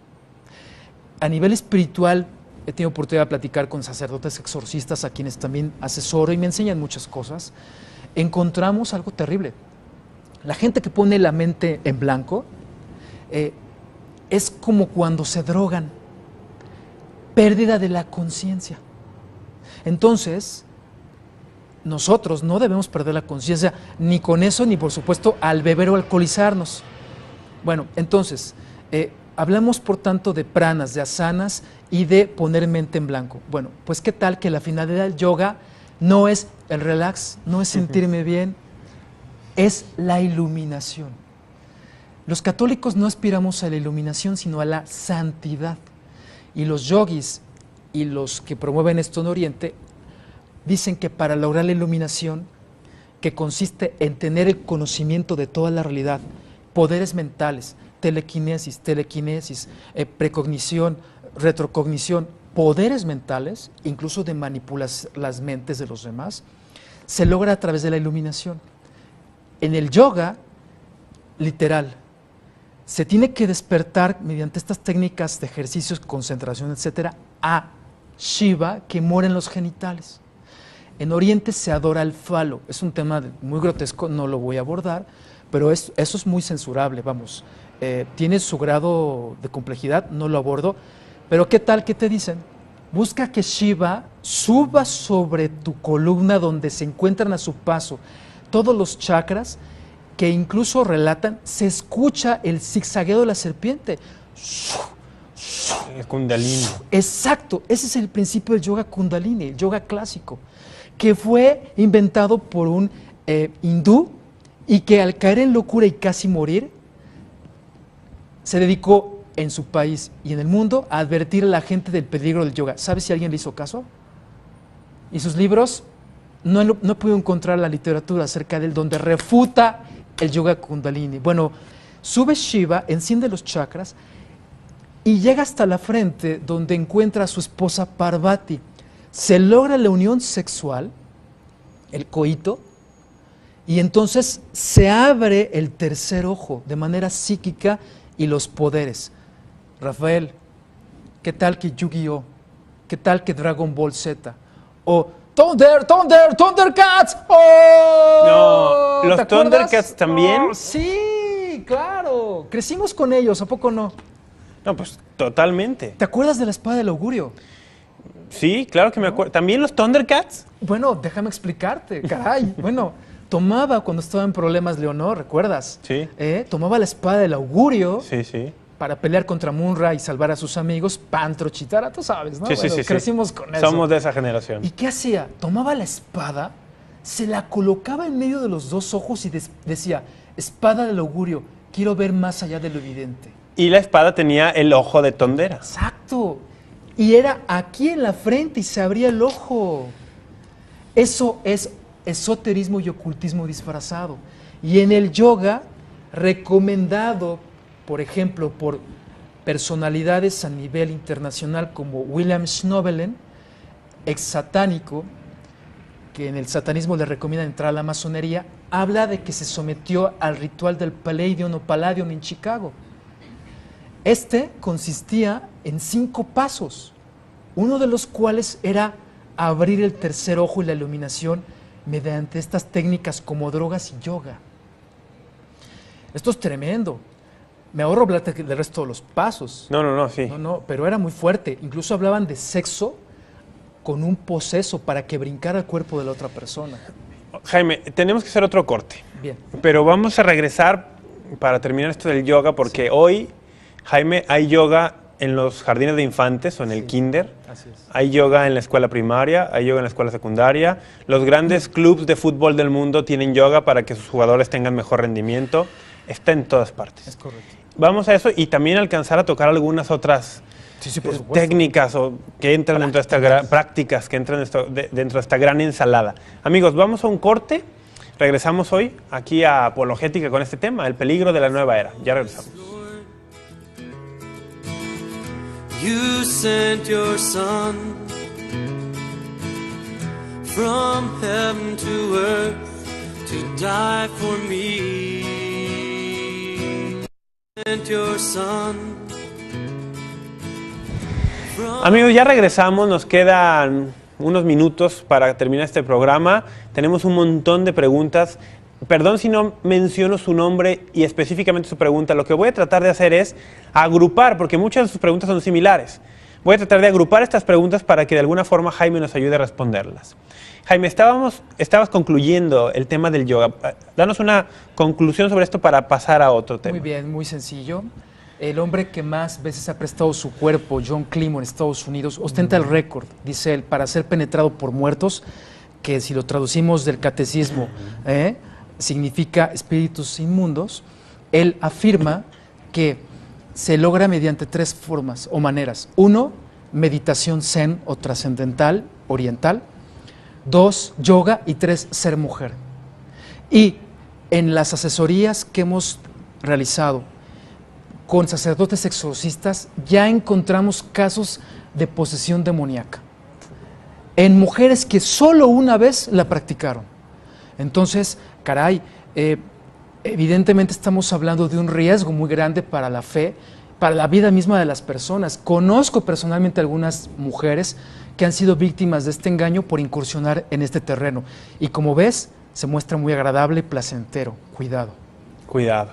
A nivel espiritual, he tenido oportunidad de platicar con sacerdotes exorcistas a quienes también asesoro y me enseñan muchas cosas. Encontramos algo terrible. La gente que pone la mente en blanco es como cuando se drogan, pérdida de la conciencia. Entonces, nosotros no debemos perder la conciencia ni con eso, ni por supuesto al beber o alcoholizarnos. Bueno, entonces, hablamos por tanto de pranas, de asanas y de poner mente en blanco. Bueno, pues qué tal que la finalidad del yoga no es el relax, no es sentirme bien, es la iluminación. Los católicos no aspiramos a la iluminación, sino a la santidad. Y los yogis y los que promueven esto en Oriente dicen que para lograr la iluminación, que consiste en tener el conocimiento de toda la realidad, poderes mentales, telequinesis, precognición, retrocognición, poderes mentales, incluso de manipular las mentes de los demás, se logra a través de la iluminación. En el yoga, literal, se tiene que despertar mediante estas técnicas de ejercicios, concentración, etcétera, a Shiva que mora en los genitales. En Oriente se adora al falo. Es un tema muy grotesco, no lo voy a abordar, pero eso es muy censurable, vamos. Tiene su grado de complejidad, no lo abordo, pero ¿qué tal que te dicen? Busca que Shiva suba sobre tu columna donde se encuentran a su paso todos los chakras, que incluso relatan, se escucha el zigzagueo de la serpiente. El Kundalini. Exacto, ese es el principio del yoga Kundalini, el yoga clásico, que fue inventado por un hindú y que al caer en locura y casi morir, se dedicó en su país y en el mundo a advertir a la gente del peligro del yoga. ¿Sabes si alguien le hizo caso? Y sus libros, no he podido encontrar la literatura acerca de él donde refuta el yoga Kundalini. Bueno, sube Shiva, enciende los chakras y llega hasta la frente donde encuentra a su esposa Parvati. Se logra la unión sexual, el coito, y entonces se abre el tercer ojo de manera psíquica y los poderes. Rafael, ¿qué tal que Yu-Gi-Oh? ¿Qué tal que Dragon Ball Z? O Thundercats. ¡Oh! No, los Thundercats también. Oh, sí, claro. Crecimos con ellos, ¿a poco no? No, pues totalmente. ¿Te acuerdas de la espada del augurio? Sí, claro que me acuerdo. ¿También los Thundercats? Bueno, déjame explicarte, caray. Bueno, tomaba cuando estaba en problemas Leonor, ¿recuerdas? Sí. Tomaba la espada del augurio. Sí, sí. Para pelear contra Munra y salvar a sus amigos, Pantro, Chitara, tú sabes, ¿no? Sí, Bueno, sí. crecimos con eso. Somos de esa generación. ¿Y qué hacía? Tomaba la espada, se la colocaba en medio de los dos ojos y decía, espada del augurio, quiero ver más allá de lo evidente. Y la espada tenía el ojo de Tondera. Exacto. Y era aquí en la frente y se abría el ojo. Eso es esoterismo y ocultismo disfrazado. Y en el yoga, recomendado, por ejemplo, por personalidades a nivel internacional como William Schnobelen, ex satánico, que en el satanismo le recomienda entrar a la masonería, habla de que se sometió al ritual del Palladium o Palladium en Chicago. Este consistía en 5 pasos, uno de los cuales era abrir el tercer ojo y la iluminación mediante estas técnicas como drogas y yoga. Esto es tremendo. Me ahorro hablar del resto de los pasos. No, sí. No, pero era muy fuerte. Incluso hablaban de sexo con un poseso para que brincara el cuerpo de la otra persona. Jaime, tenemos que hacer otro corte. Bien. Pero vamos a regresar para terminar esto del yoga, porque hoy, Jaime, hay yoga en los jardines de infantes o en el kinder. Así es. Hay yoga en la escuela primaria, hay yoga en la escuela secundaria. Los grandes clubes de fútbol del mundo tienen yoga para que sus jugadores tengan mejor rendimiento. Está en todas partes. Es correcto. Vamos a eso y también alcanzar a tocar algunas otras por supuesto. técnicas o que entran dentro de esta prácticas que entran dentro de esta gran ensalada. Amigos, vamos a un corte. Regresamos hoy aquí a Apologética con este tema, el peligro de la nueva era. Ya regresamos. You sent your son from heaven to earth to die for me. Sent your son. Amigos, ya regresamos, nos quedan unos minutos para terminar este programa. Tenemos un montón de preguntas. Perdón si no menciono su nombre y específicamente su pregunta. Lo que voy a tratar de hacer es agrupar, porque muchas de sus preguntas son similares. Voy a tratar de agrupar estas preguntas para que de alguna forma Jaime nos ayude a responderlas. Jaime, estabas concluyendo el tema del yoga. Danos una conclusión sobre esto para pasar a otro tema. Muy bien, muy sencillo. El hombre que más veces ha prestado su cuerpo, John Clemon, en Estados Unidos, ostenta el récord, dice él, para ser penetrado por muertos, que si lo traducimos del catecismo, significa espíritus inmundos. Él afirma que se logra mediante 3 formas o maneras. 1, meditación zen o trascendental, oriental. 2, yoga. Y 3, ser mujer. Y en las asesorías que hemos realizado con sacerdotes exorcistas, ya encontramos casos de posesión demoníaca en mujeres que solo una vez la practicaron. Entonces, caray, evidentemente estamos hablando de un riesgo muy grande para la fe, para la vida misma de las personas. Conozco personalmente algunas mujeres que han sido víctimas de este engaño por incursionar en este terreno. Y como ves, se muestra muy agradable y placentero. Cuidado. Cuidado.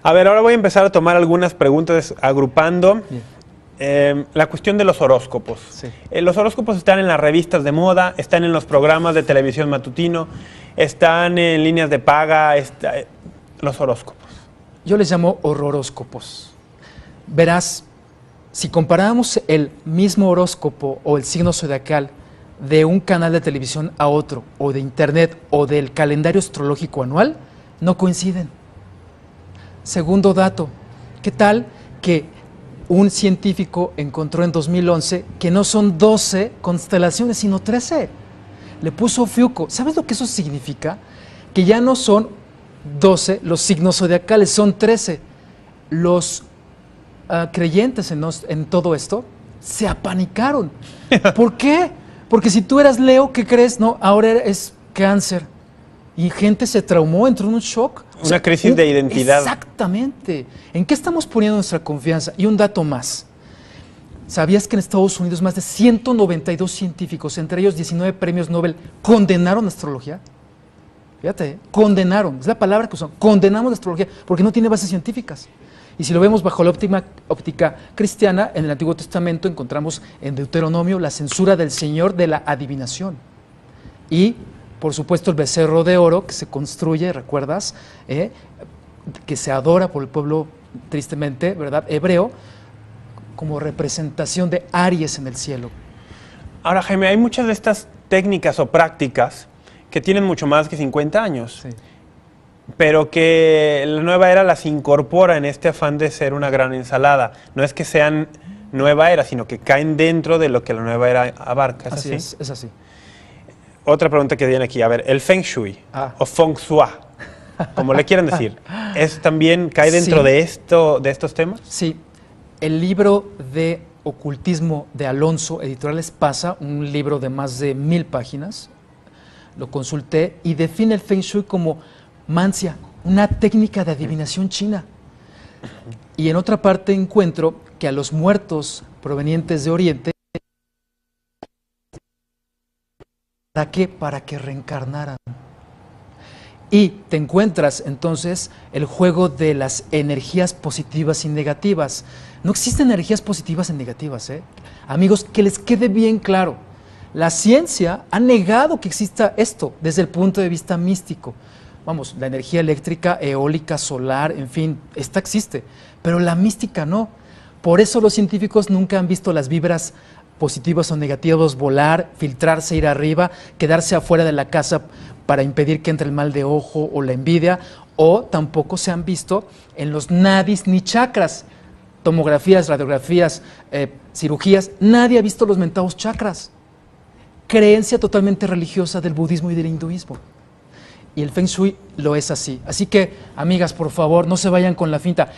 A ver, ahora voy a empezar a tomar algunas preguntas agrupando. La cuestión de los horóscopos. Sí. Los horóscopos están en las revistas de moda, están en los programas de televisión matutino, están en líneas de paga, los horóscopos. Yo les llamo horroróscopos. Verás, si comparamos el mismo horóscopo o el signo zodiacal de un canal de televisión a otro, o de internet, o del calendario astrológico anual, no coinciden. Segundo dato, ¿qué tal que un científico encontró en 2011 que no son 12 constelaciones, sino 13? Le puso Fiuco. ¿Sabes lo que eso significa? Que ya no son 12 los signos zodiacales, son 13. Los creyentes en todo esto se apanicaron. ¿Por qué? Porque si tú eras Leo, ¿qué crees? No, ahora es Cáncer. Y gente se traumó, entró en un shock. Una crisis de identidad. Exactamente. ¿En qué estamos poniendo nuestra confianza? Y un dato más. ¿Sabías que en Estados Unidos más de 192 científicos, entre ellos 19 premios Nobel, condenaron la astrología? Fíjate, condenaron, es la palabra que usan, condenamos la astrología porque no tiene bases científicas. Y si lo vemos bajo la óptica cristiana, en el Antiguo Testamento encontramos en Deuteronomio la censura del Señor de la adivinación. Y, por supuesto, el becerro de oro que se construye, ¿recuerdas? Que se adora por el pueblo, tristemente, ¿verdad?, hebreo, como representación de Aries en el cielo. Ahora, Jaime, hay muchas de estas técnicas o prácticas que tienen mucho más que 50 años, Sí. pero que la nueva era las incorpora en este afán de ser una gran ensalada. No es que sean nueva era, sino que caen dentro de lo que la nueva era abarca. ¿Es así? Es así. Otra pregunta que viene aquí, a ver, el Feng Shui o Feng Shui, como le quieran decir, ¿es también cae dentro de estos temas? Sí. El libro de ocultismo de Alonso, Editorial Espasa, un libro de más de 1000 páginas, lo consulté y define el Feng Shui como mancia, una técnica de adivinación china. Y en otra parte encuentro que a los muertos provenientes de Oriente, ¿para qué? Para que reencarnaran. Y te encuentras entonces el juego de las energías positivas y negativas. No existen energías positivas y negativas, ¿eh? Amigos, que les quede bien claro. La ciencia ha negado que exista esto desde el punto de vista místico. Vamos, la energía eléctrica, eólica, solar, en fin, esta existe, pero la mística no. Por eso los científicos nunca han visto las vibras positivas o negativas volar, filtrarse, ir arriba, quedarse afuera de la casa para impedir que entre el mal de ojo o la envidia, o tampoco se han visto en los nadis ni chakras, tomografías, radiografías, cirugías. Nadie ha visto los mentados chakras. Creencia totalmente religiosa del budismo y del hinduismo. Y el Feng Shui lo es así. Así que, amigas, por favor, no se vayan con la finta.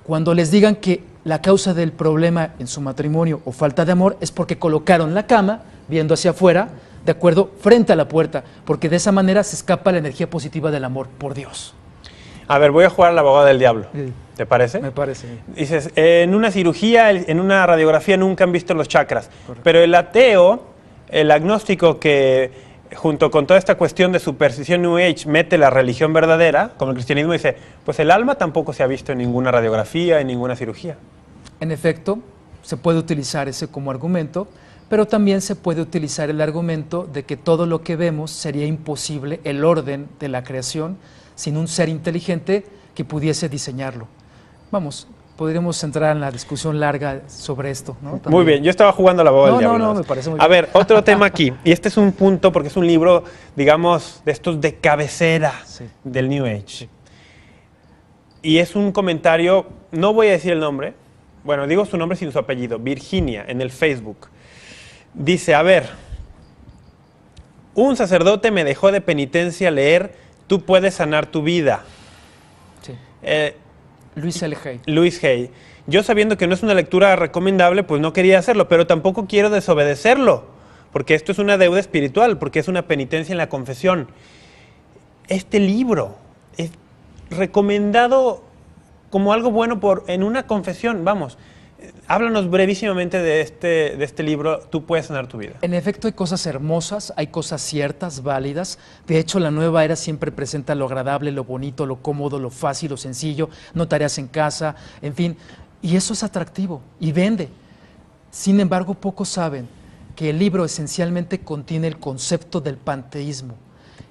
Cuando les digan que la causa del problema en su matrimonio o falta de amor es porque colocaron la cama viendo hacia afuera, de acuerdo frente a la puerta, porque de esa manera se escapa la energía positiva del amor por Dios. A ver, voy a jugar al abogado del diablo. Sí. ¿Te parece? Me parece bien. Dices, en una cirugía, en una radiografía nunca han visto los chakras. Correcto. Pero el ateo, el agnóstico que junto con toda esta cuestión de superstición New Age mete la religión verdadera, como el cristianismo, dice, pues el alma tampoco se ha visto en ninguna radiografía, en ninguna cirugía. En efecto, se puede utilizar ese como argumento, pero también se puede utilizar el argumento de que todo lo que vemos sería imposible, el orden de la creación, sin un ser inteligente que pudiese diseñarlo. Vamos, podríamos entrar en la discusión larga sobre esto, ¿no? También. Muy bien, yo estaba jugando a la abogado del diablo. No, me parece muy A bien. ver, otro tema aquí, y este es un punto porque es un libro, digamos, de estos de cabecera Sí. del New Age. Y es un comentario, no voy a decir el nombre, bueno, digo su nombre sin su apellido, Virginia, en el Facebook. Dice, a ver, un sacerdote me dejó de penitencia leer Tú puedes sanar tu vida. Sí. Luis L. Hay. Luis Hay. Yo sabiendo que no es una lectura recomendable, pues no quería hacerlo, pero tampoco quiero desobedecerlo, porque esto es una deuda espiritual, porque es una penitencia en la confesión. Este libro es recomendado como algo bueno en una confesión, vamos. Háblanos brevísimamente de este libro, Tú puedes sanar tu vida. En efecto, hay cosas hermosas, hay cosas ciertas, válidas. De hecho, la nueva era siempre presenta lo agradable, lo bonito, lo cómodo, lo fácil, lo sencillo, no tareas en casa, en fin. Y eso es atractivo y vende. Sin embargo, pocos saben que el libro esencialmente contiene el concepto del panteísmo.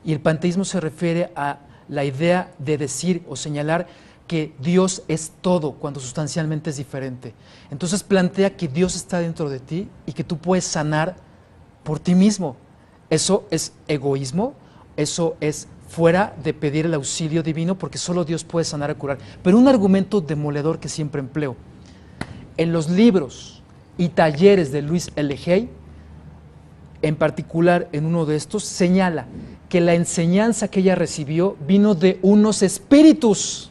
Y el panteísmo se refiere a la idea de decir o señalar que Dios es todo cuando sustancialmente es diferente. Entonces plantea que Dios está dentro de ti y que tú puedes sanar por ti mismo. Eso es egoísmo, eso es fuera de pedir el auxilio divino, porque solo Dios puede sanar y curar. Pero un argumento demoledor que siempre empleo: en los libros y talleres de Luis L. Hay, en particular en uno de estos, señala que la enseñanza que ella recibió vino de unos espíritus.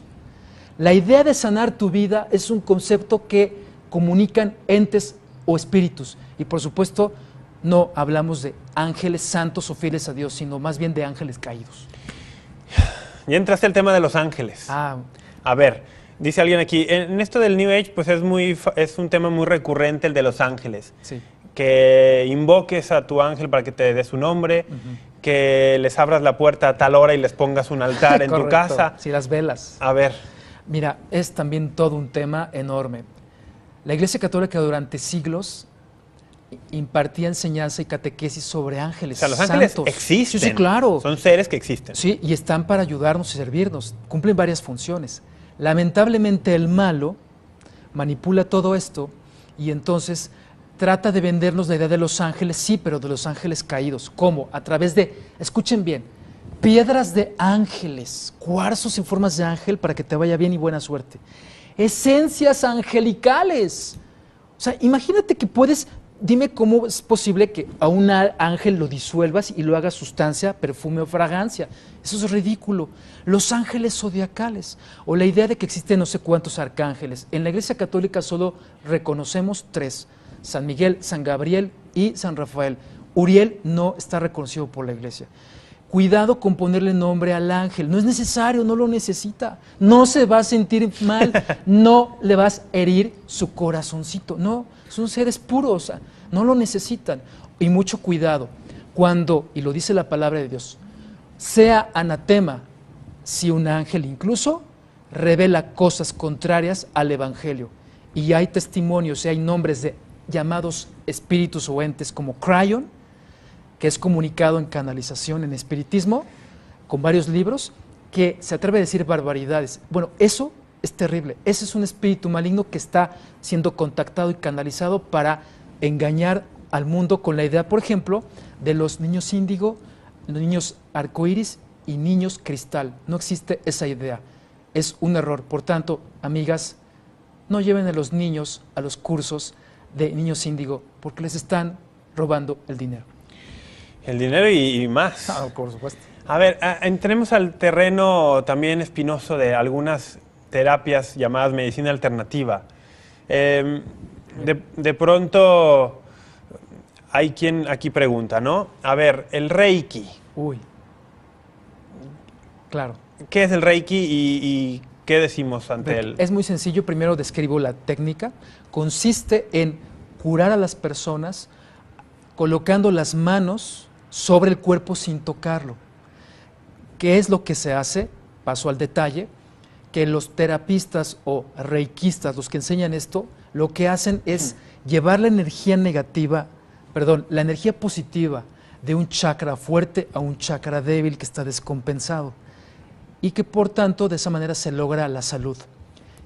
La idea de sanar tu vida es un concepto que comunican entes o espíritus. Y por supuesto, no hablamos de ángeles santos o fieles a Dios, sino más bien de ángeles caídos. Ya entraste al tema de los ángeles. Ah, A ver, dice alguien aquí, en esto del New Age, pues es un tema muy recurrente el de los ángeles. sí. Que invoques a tu ángel para que te dé su nombre, que les abras la puerta a tal hora y les pongas un altar en tu Correcto. casa. Sí, las velas. A ver, Mira, es también todo un tema enorme. La Iglesia Católica durante siglos impartía enseñanza y catequesis sobre o ángeles sea, los ángeles santos. existen. Sí, sí, claro. Son seres que existen. Sí, y están para ayudarnos y servirnos. Cumplen varias funciones. Lamentablemente el malo manipula todo esto y entonces trata de vendernos la idea de los ángeles, sí, pero de los ángeles caídos. ¿Cómo? A través de, escuchen bien, piedras de ángeles, cuarzos en formas de ángel para que te vaya bien y buena suerte. Esencias angelicales. O sea, imagínate que puedes, dime cómo es posible que a un ángel lo disuelvas y lo hagas sustancia, perfume o fragancia. Eso es ridículo. Los ángeles zodiacales, o la idea de que existen no sé cuántos arcángeles. En la Iglesia Católica solo reconocemos 3, San Miguel, San Gabriel y San Rafael. Uriel no está reconocido por la Iglesia. Cuidado con ponerle nombre al ángel, no es necesario, no lo necesita, no se va a sentir mal, no le vas a herir su corazoncito, no, son seres puros, no lo necesitan. Y mucho cuidado, cuando, y lo dice la palabra de Dios, sea anatema si un ángel incluso revela cosas contrarias al evangelio. Y hay testimonios y hay nombres de llamados espíritus o entes como Cryon, que es comunicado en canalización, en espiritismo, con varios libros, que se atreve a decir barbaridades. Bueno, eso es terrible. Ese es un espíritu maligno que está siendo contactado y canalizado para engañar al mundo con la idea, por ejemplo, de los niños índigo, los niños arcoíris y niños cristal. No existe esa idea. Es un error. Por tanto, amigas, no lleven a los niños a los cursos de niños índigo, porque les están robando el dinero. El dinero y más. Ah, por supuesto. A ver, entremos al terreno también espinoso de algunas terapias llamadas medicina alternativa. De pronto hay quien aquí pregunta, ¿no? A ver, el Reiki. Uy, claro. ¿Qué es el Reiki y qué decimos ante él? Es muy sencillo, primero describo la técnica. Consiste en curar a las personas colocando las manos sobre el cuerpo sin tocarlo. ¿Qué es lo que se hace? Paso al detalle, que los terapistas o reikistas, los que enseñan esto, lo que hacen es llevar la energía negativa, la energía positiva de un chakra fuerte a un chakra débil que está descompensado y que por tanto de esa manera se logra la salud.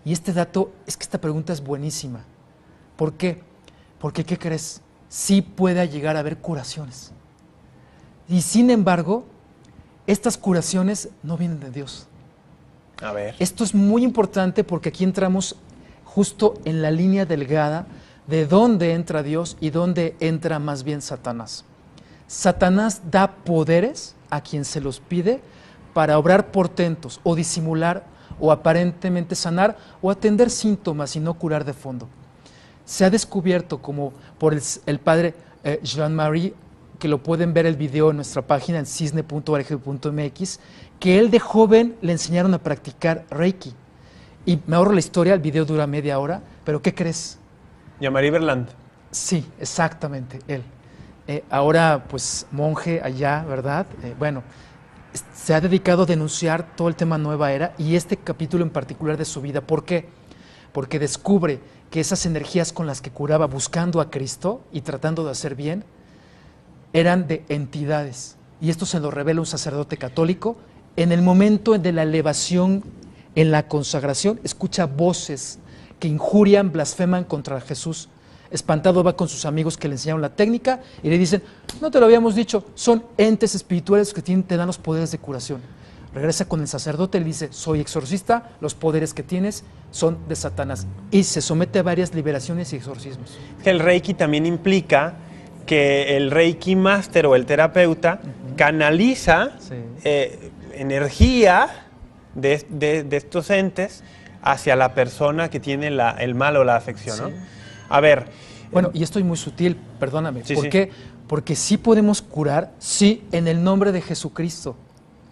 Y este dato, es que esta pregunta es buenísima. ¿Por qué? Porque, ¿qué crees? Sí puede llegar a haber curaciones. Y sin embargo, estas curaciones no vienen de Dios. A ver. Esto es muy importante porque aquí entramos justo en la línea delgada de dónde entra Dios y dónde entra más bien Satanás. Satanás da poderes a quien se los pide para obrar portentos o disimular o aparentemente sanar o atender síntomas y no curar de fondo. Se ha descubierto como por el padre Jean-Marie, que lo pueden ver el video en nuestra página en cisne.org.mx, que él de joven le enseñaron a practicar Reiki. Y me ahorro la historia, el video dura media hora, pero ¿qué crees? Jean-Marie Berland. Sí, exactamente, él. Ahora, pues, monje allá, ¿verdad? Bueno, se ha dedicado a denunciar todo el tema Nueva Era y este capítulo en particular de su vida. ¿Por qué? Porque descubre que esas energías con las que curaba buscando a Cristo y tratando de hacer bien, eran de entidades. Y esto se lo revela un sacerdote católico. En el momento de la elevación, en la consagración, escucha voces que injurian, blasfeman contra Jesús. Espantado va con sus amigos que le enseñaron la técnica y le dicen, no te lo habíamos dicho, son entes espirituales que te dan los poderes de curación. Regresa con el sacerdote y le dice, soy exorcista, los poderes que tienes son de Satanás. Y se somete a varias liberaciones y exorcismos. El Reiki también implica que el Reiki Master o el terapeuta canaliza energía de estos entes hacia la persona que tiene el mal o la afección, ¿no? A ver. Bueno, y esto es muy sutil, perdóname. Sí, ¿Por qué? Porque sí podemos curar, sí, en el nombre de Jesucristo.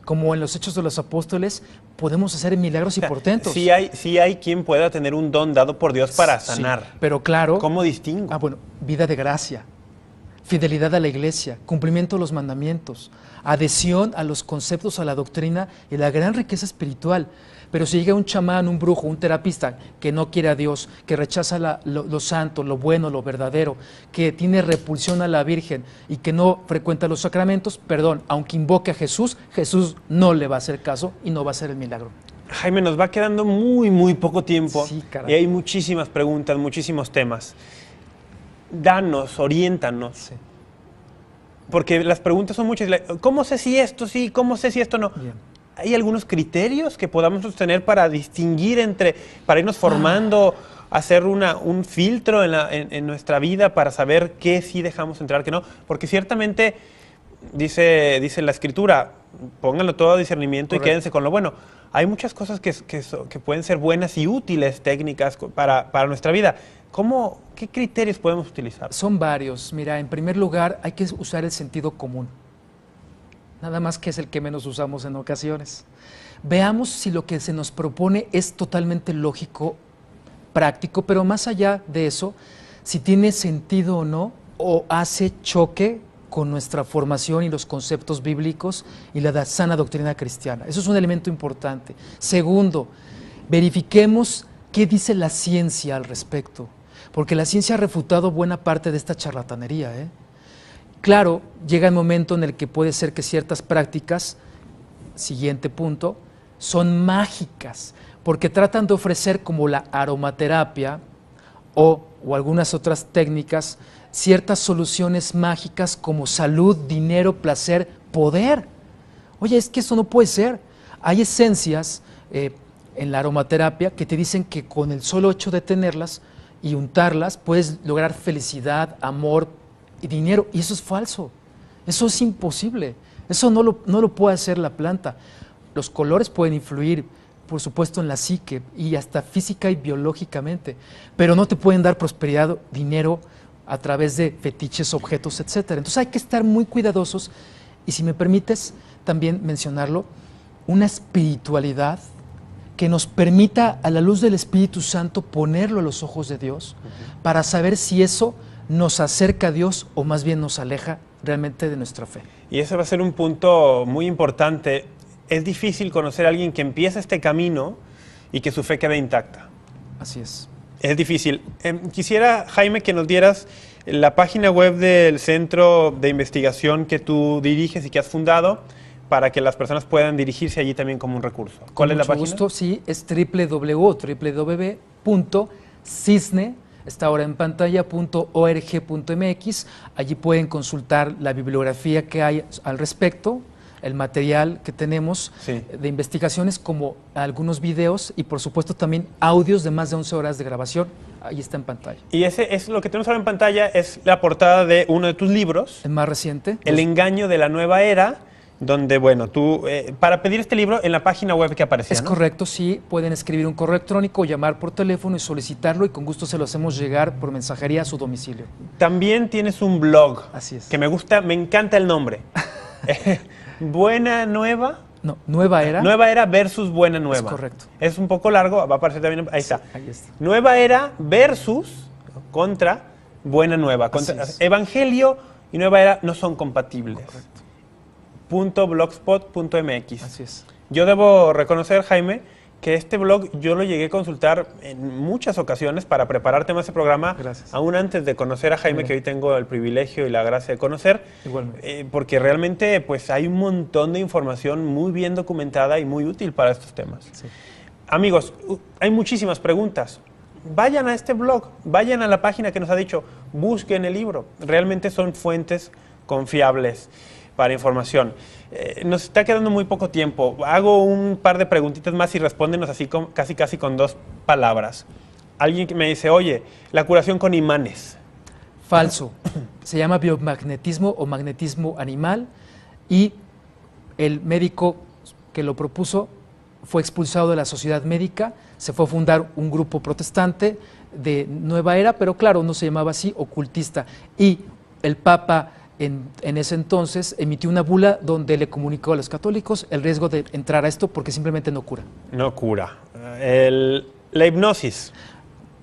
Como en los Hechos de los Apóstoles, podemos hacer milagros y portentos. Sí hay quien pueda tener un don dado por Dios para sanar. Sí, pero claro. ¿Cómo distingo? Bueno, vida de gracia, fidelidad a la iglesia, cumplimiento de los mandamientos, adhesión a los conceptos, a la doctrina y la gran riqueza espiritual. Pero si llega un chamán, un brujo, un terapista que no quiere a Dios, que rechaza lo santo, lo bueno, lo verdadero, que tiene repulsión a la Virgen y que no frecuenta los sacramentos, perdón, aunque invoque a Jesús, Jesús no le va a hacer caso y no va a hacer el milagro. Jaime, nos va quedando muy poco tiempo. Sí, caray. Y hay muchísimas preguntas, muchísimos temas. Danos, oriéntanos. Sí. Porque las preguntas son muchas. ¿Cómo sé si esto sí? ¿Cómo sé si esto no? Bien. ¿Hay algunos criterios que podamos sostener para distinguir para irnos formando, hacer un filtro en nuestra vida para saber qué sí dejamos entrar, qué no? Porque ciertamente, dice la Escritura, pónganlo todo a discernimiento. Correcto. Y quédense con lo bueno. Hay muchas cosas que pueden ser buenas y útiles técnicas para nuestra vida. ¿Qué criterios podemos utilizar? Son varios. Mira, en primer lugar, hay que usar el sentido común. Nada más que es el que menos usamos en ocasiones. Veamos si lo que se nos propone es totalmente lógico, práctico, pero más allá de eso, si tiene sentido o no, o hace choque con nuestra formación y los conceptos bíblicos y la sana doctrina cristiana. Eso es un elemento importante. Segundo, verifiquemos qué dice la ciencia al respecto, porque la ciencia ha refutado buena parte de esta charlatanería, Claro, llega el momento en el que puede ser que ciertas prácticas, siguiente punto, son mágicas, porque tratan de ofrecer como la aromaterapia o algunas otras técnicas, ciertas soluciones mágicas como salud, dinero, placer, poder. Oye, es que eso no puede ser. Hay esencias en la aromaterapia que te dicen que con el solo hecho de tenerlas y untarlas puedes lograr felicidad, amor y dinero, y eso es falso, eso es imposible, eso no lo puede hacer la planta. Los colores pueden influir, por supuesto, en la psique y hasta física y biológicamente, pero no te pueden dar prosperidad, dinero a través de fetiches, objetos, etcétera. Entonces hay que estar muy cuidadosos y, si me permites también mencionarlo, una espiritualidad que nos permita, a la luz del Espíritu Santo, ponerlo a los ojos de Dios para saber si eso nos acerca a Dios o más bien nos aleja realmente de nuestra fe. Y ese va a ser un punto muy importante. Es difícil conocer a alguien que empieza este camino y que su fe quede intacta. Así es. Es difícil. Quisiera, Jaime, que nos dieras la página web del centro de investigación que tú diriges y que has fundado, para que las personas puedan dirigirse allí también como un recurso. ¿Cuál es la página? Gusto, sí, es www.cisne, está ahora en pantalla, .org.mx. Allí pueden consultar la bibliografía que hay al respecto, el material que tenemos de investigaciones, como algunos videos y por supuesto también audios de más de 11 horas de grabación. Ahí está en pantalla. Y ese es lo que tenemos ahora en pantalla, es la portada de uno de tus libros. El más reciente. El engaño de la nueva era, donde, bueno, tú, para pedir este libro en la página web que aparecía, Es ¿no? correcto, sí, pueden escribir un correo electrónico o llamar por teléfono y solicitarlo, y con gusto se lo hacemos llegar por mensajería a su domicilio. También tienes un blog. Así es. Que me gusta, me encanta el nombre. Buena Nueva. No, Nueva Era. Nueva Era versus Buena Nueva. Es correcto. Es un poco largo, va a aparecer también, ahí está. Ahí está. Nueva Era versus, contra Buena Nueva. Contra, Evangelio y Nueva Era no son compatibles. Correcto. .blogspot.mx. Así es. Yo debo reconocer, Jaime, que este blog yo lo llegué a consultar en muchas ocasiones para preparar temas de este programa. Gracias. Aún antes de conocer a Jaime, que hoy tengo el privilegio y la gracia de conocer. Igualmente. Porque realmente pues, hay un montón de información muy bien documentada y muy útil para estos temas. Sí. Amigos, hay muchísimas preguntas. Vayan a este blog, vayan a la página que nos ha dicho, busquen el libro. Realmente son fuentes confiables para información. Nos está quedando muy poco tiempo. Hago un par de preguntitas más y respóndenos así casi con 2 palabras. Alguien que me dice, oye, la curación con imanes. Falso. Se llama biomagnetismo o magnetismo animal, y el médico que lo propuso fue expulsado de la sociedad médica. Se fue a fundar un grupo protestante de Nueva Era, pero claro, no se llamaba así, ocultista. Y el Papa en ese entonces emitió una bula donde le comunicó a los católicos el riesgo de entrar a esto porque simplemente no cura. No cura. La hipnosis.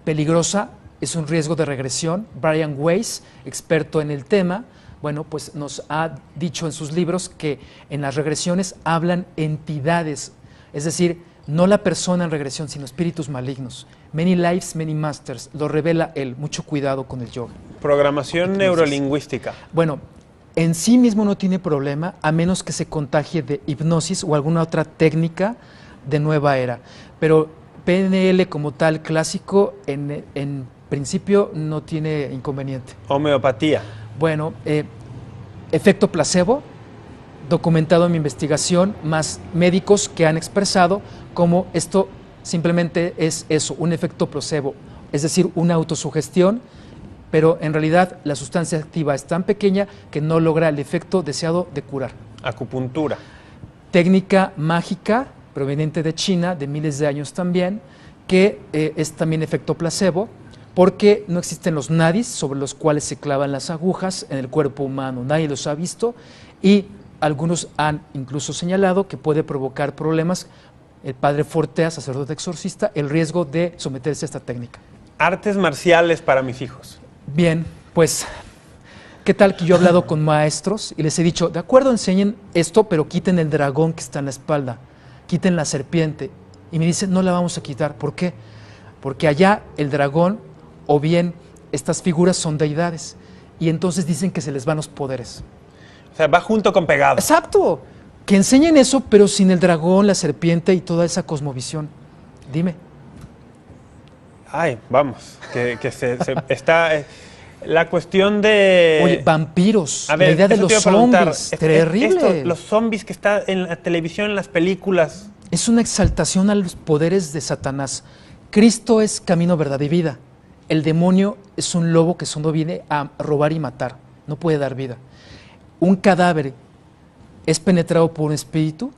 Peligrosa, es un riesgo de regresión. Brian Weiss, experto en el tema, bueno, pues nos ha dicho en sus libros que en las regresiones hablan entidades, es decir, no la persona en regresión, sino espíritus malignos. Many lives, many masters, lo revela él. Mucho cuidado con el yoga. Programación neurolingüística. Bueno, en sí mismo no tiene problema, a menos que se contagie de hipnosis o alguna otra técnica de Nueva Era. Pero PNL como tal clásico, en principio no tiene inconveniente. Homeopatía. Bueno, efecto placebo, documentado en mi investigación, más médicos que han expresado como esto simplemente es eso, un efecto placebo, es decir, una autosugestión, pero en realidad la sustancia activa es tan pequeña que no logra el efecto deseado de curar. Acupuntura. Técnica mágica proveniente de China, de miles de años también, que es también efecto placebo, porque no existen los nadis sobre los cuales se clavan las agujas en el cuerpo humano, nadie los ha visto, y algunos han incluso señalado que puede provocar problemas. El padre Fortea, sacerdote exorcista, el riesgo de someterse a esta técnica. Artes marciales para mis hijos. Bien, pues, ¿qué tal que yo he hablado con maestros y les he dicho, de acuerdo, enseñen esto, pero quiten el dragón que está en la espalda, quiten la serpiente? Y me dicen, no la vamos a quitar. ¿Por qué? Porque allá el dragón, o bien estas figuras son deidades, y entonces dicen que se les van los poderes. O sea, va junto con pegado. Exacto. Que enseñen eso, pero sin el dragón, la serpiente y toda esa cosmovisión. Dime. Ay, vamos, que está... la cuestión de... Oye, vampiros, a ver, la idea de eso te los iba a preguntar. zombies, terrible. Los zombies que está en la televisión, en las películas. Es una exaltación a los poderes de Satanás. Cristo es camino, verdad y vida. El demonio es un lobo que solo viene a robar y matar, no puede dar vida. Un cadáver es penetrado por un espíritu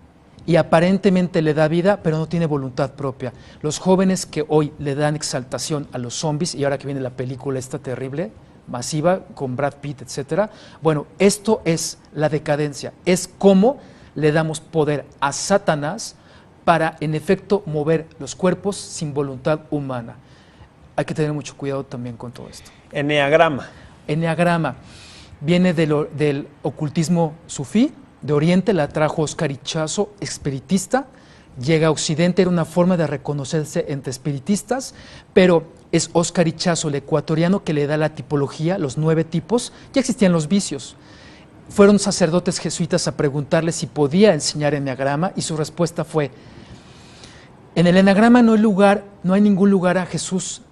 y aparentemente le da vida, pero no tiene voluntad propia. Los jóvenes que hoy le dan exaltación a los zombies, y ahora que viene la película esta terrible, masiva con Brad Pitt, etcétera. Bueno, esto es la decadencia, es cómo le damos poder a Satanás para, en efecto, mover los cuerpos sin voluntad humana. Hay que tener mucho cuidado también con todo esto. Eneagrama. Eneagrama viene del ocultismo sufí, de Oriente, la trajo Oscar Ichazo, espiritista. Llega a Occidente, era una forma de reconocerse entre espiritistas, pero es Oscar Ichazo, el ecuatoriano, que le da la tipología, los 9 tipos. Ya existían los vicios. Fueron sacerdotes jesuitas a preguntarle si podía enseñar eneagrama y su respuesta fue: en el eneagrama no hay ningún lugar a Jesús.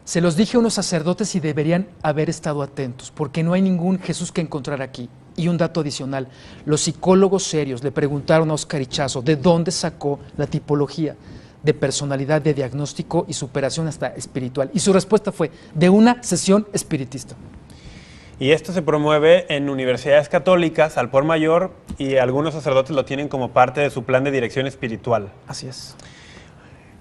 Se los dije a unos sacerdotes y deberían haber estado atentos, porque no hay ningún Jesús que encontrar aquí. Y un dato adicional, los psicólogos serios le preguntaron a Oscar Ichazo de dónde sacó la tipología de personalidad, de diagnóstico y superación hasta espiritual. Y su respuesta fue: de una sesión espiritista. Y esto se promueve en universidades católicas al por mayor, y algunos sacerdotes lo tienen como parte de su plan de dirección espiritual. Así es.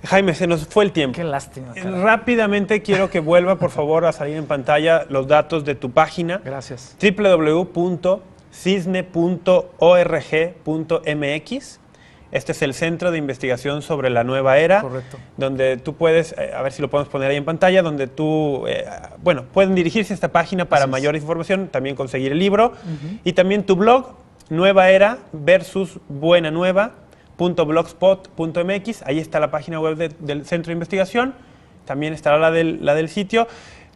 Jaime, se nos fue el tiempo. Qué lástima. Rápidamente quiero que vuelva, por favor, a salir en pantalla los datos de tu página. Gracias. www.cisne.org.mx. Este es el Centro de Investigación sobre la Nueva Era. Correcto. Donde tú puedes, a ver si lo podemos poner ahí en pantalla, donde tú, bueno, pueden dirigirse a esta página para mayor información, también conseguir el libro. Y también tu blog, Nueva Era versus Buena Nueva. .blogspot.mx, ahí está la página web del Centro de Investigación, también estará la del sitio.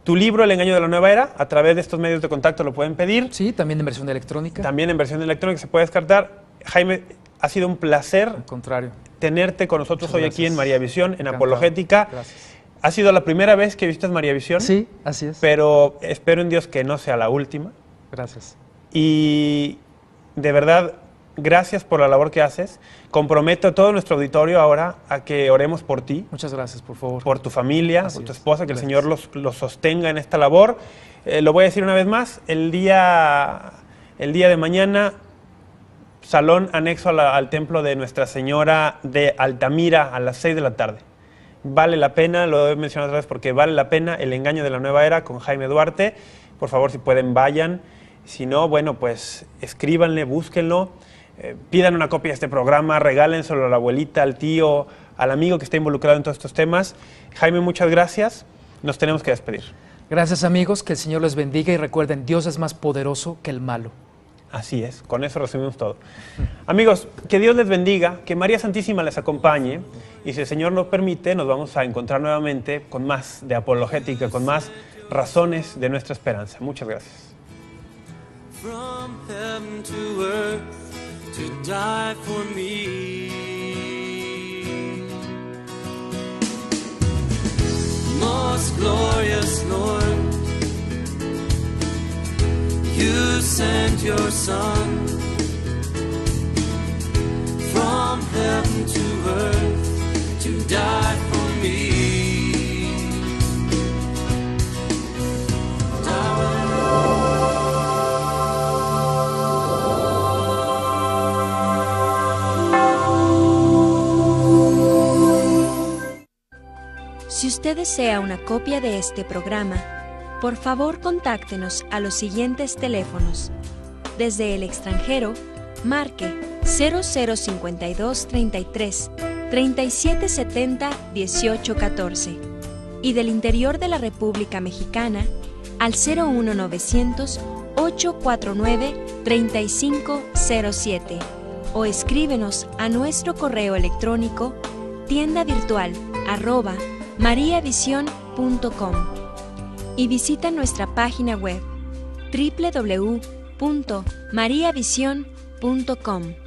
Tu libro, El engaño de la nueva era, a través de estos medios de contacto lo pueden pedir. Sí, también en versión electrónica. También en versión electrónica se puede descartar. Jaime, ha sido un placer Al contrario. tenerte con nosotros hoy aquí en María Visión, en Encantado. Apologética. Gracias. Ha sido la primera vez que visitas María Visión. Sí, así es. Pero espero en Dios que no sea la última. Gracias. Y de verdad, gracias por la labor que haces. Comprometo a todo nuestro auditorio ahora a que oremos por ti, Muchas gracias, por favor. por tu familia, Así por tu es. esposa, que Gracias. el Señor los sostenga en esta labor. Lo voy a decir una vez más, el día de mañana, salón anexo al templo de Nuestra Señora de Altamira a las 6 de la tarde. Vale la pena, lo he mencionado otra vez porque vale la pena, El engaño de la nueva era con Jaime Duarte. Por favor, si pueden, vayan. Si no, bueno, pues escríbanle, búsquenlo. Pidan una copia de este programa, regálenselo a la abuelita, al tío, al amigo que esté involucrado en todos estos temas. Jaime, muchas gracias. Nos tenemos que despedir. Gracias, amigos, que el Señor les bendiga y recuerden, Dios es más poderoso que el malo. Así es, con eso resumimos todo. Amigos, que Dios les bendiga, que María Santísima les acompañe y si el Señor nos permite, nos vamos a encontrar nuevamente con más de apologética, con más razones de nuestra esperanza. Muchas gracias. From heaven to earth to die for me. Most glorious Lord, you sent your Son from heaven to earth to die for me. Si usted desea una copia de este programa, por favor contáctenos a los siguientes teléfonos. Desde el extranjero, marque 0052 33 3770 1814 y del interior de la República Mexicana al 01900 849 3507 o escríbenos a nuestro correo electrónico tiendavirtual@mariavision.com y visita nuestra página web www.mariavision.com.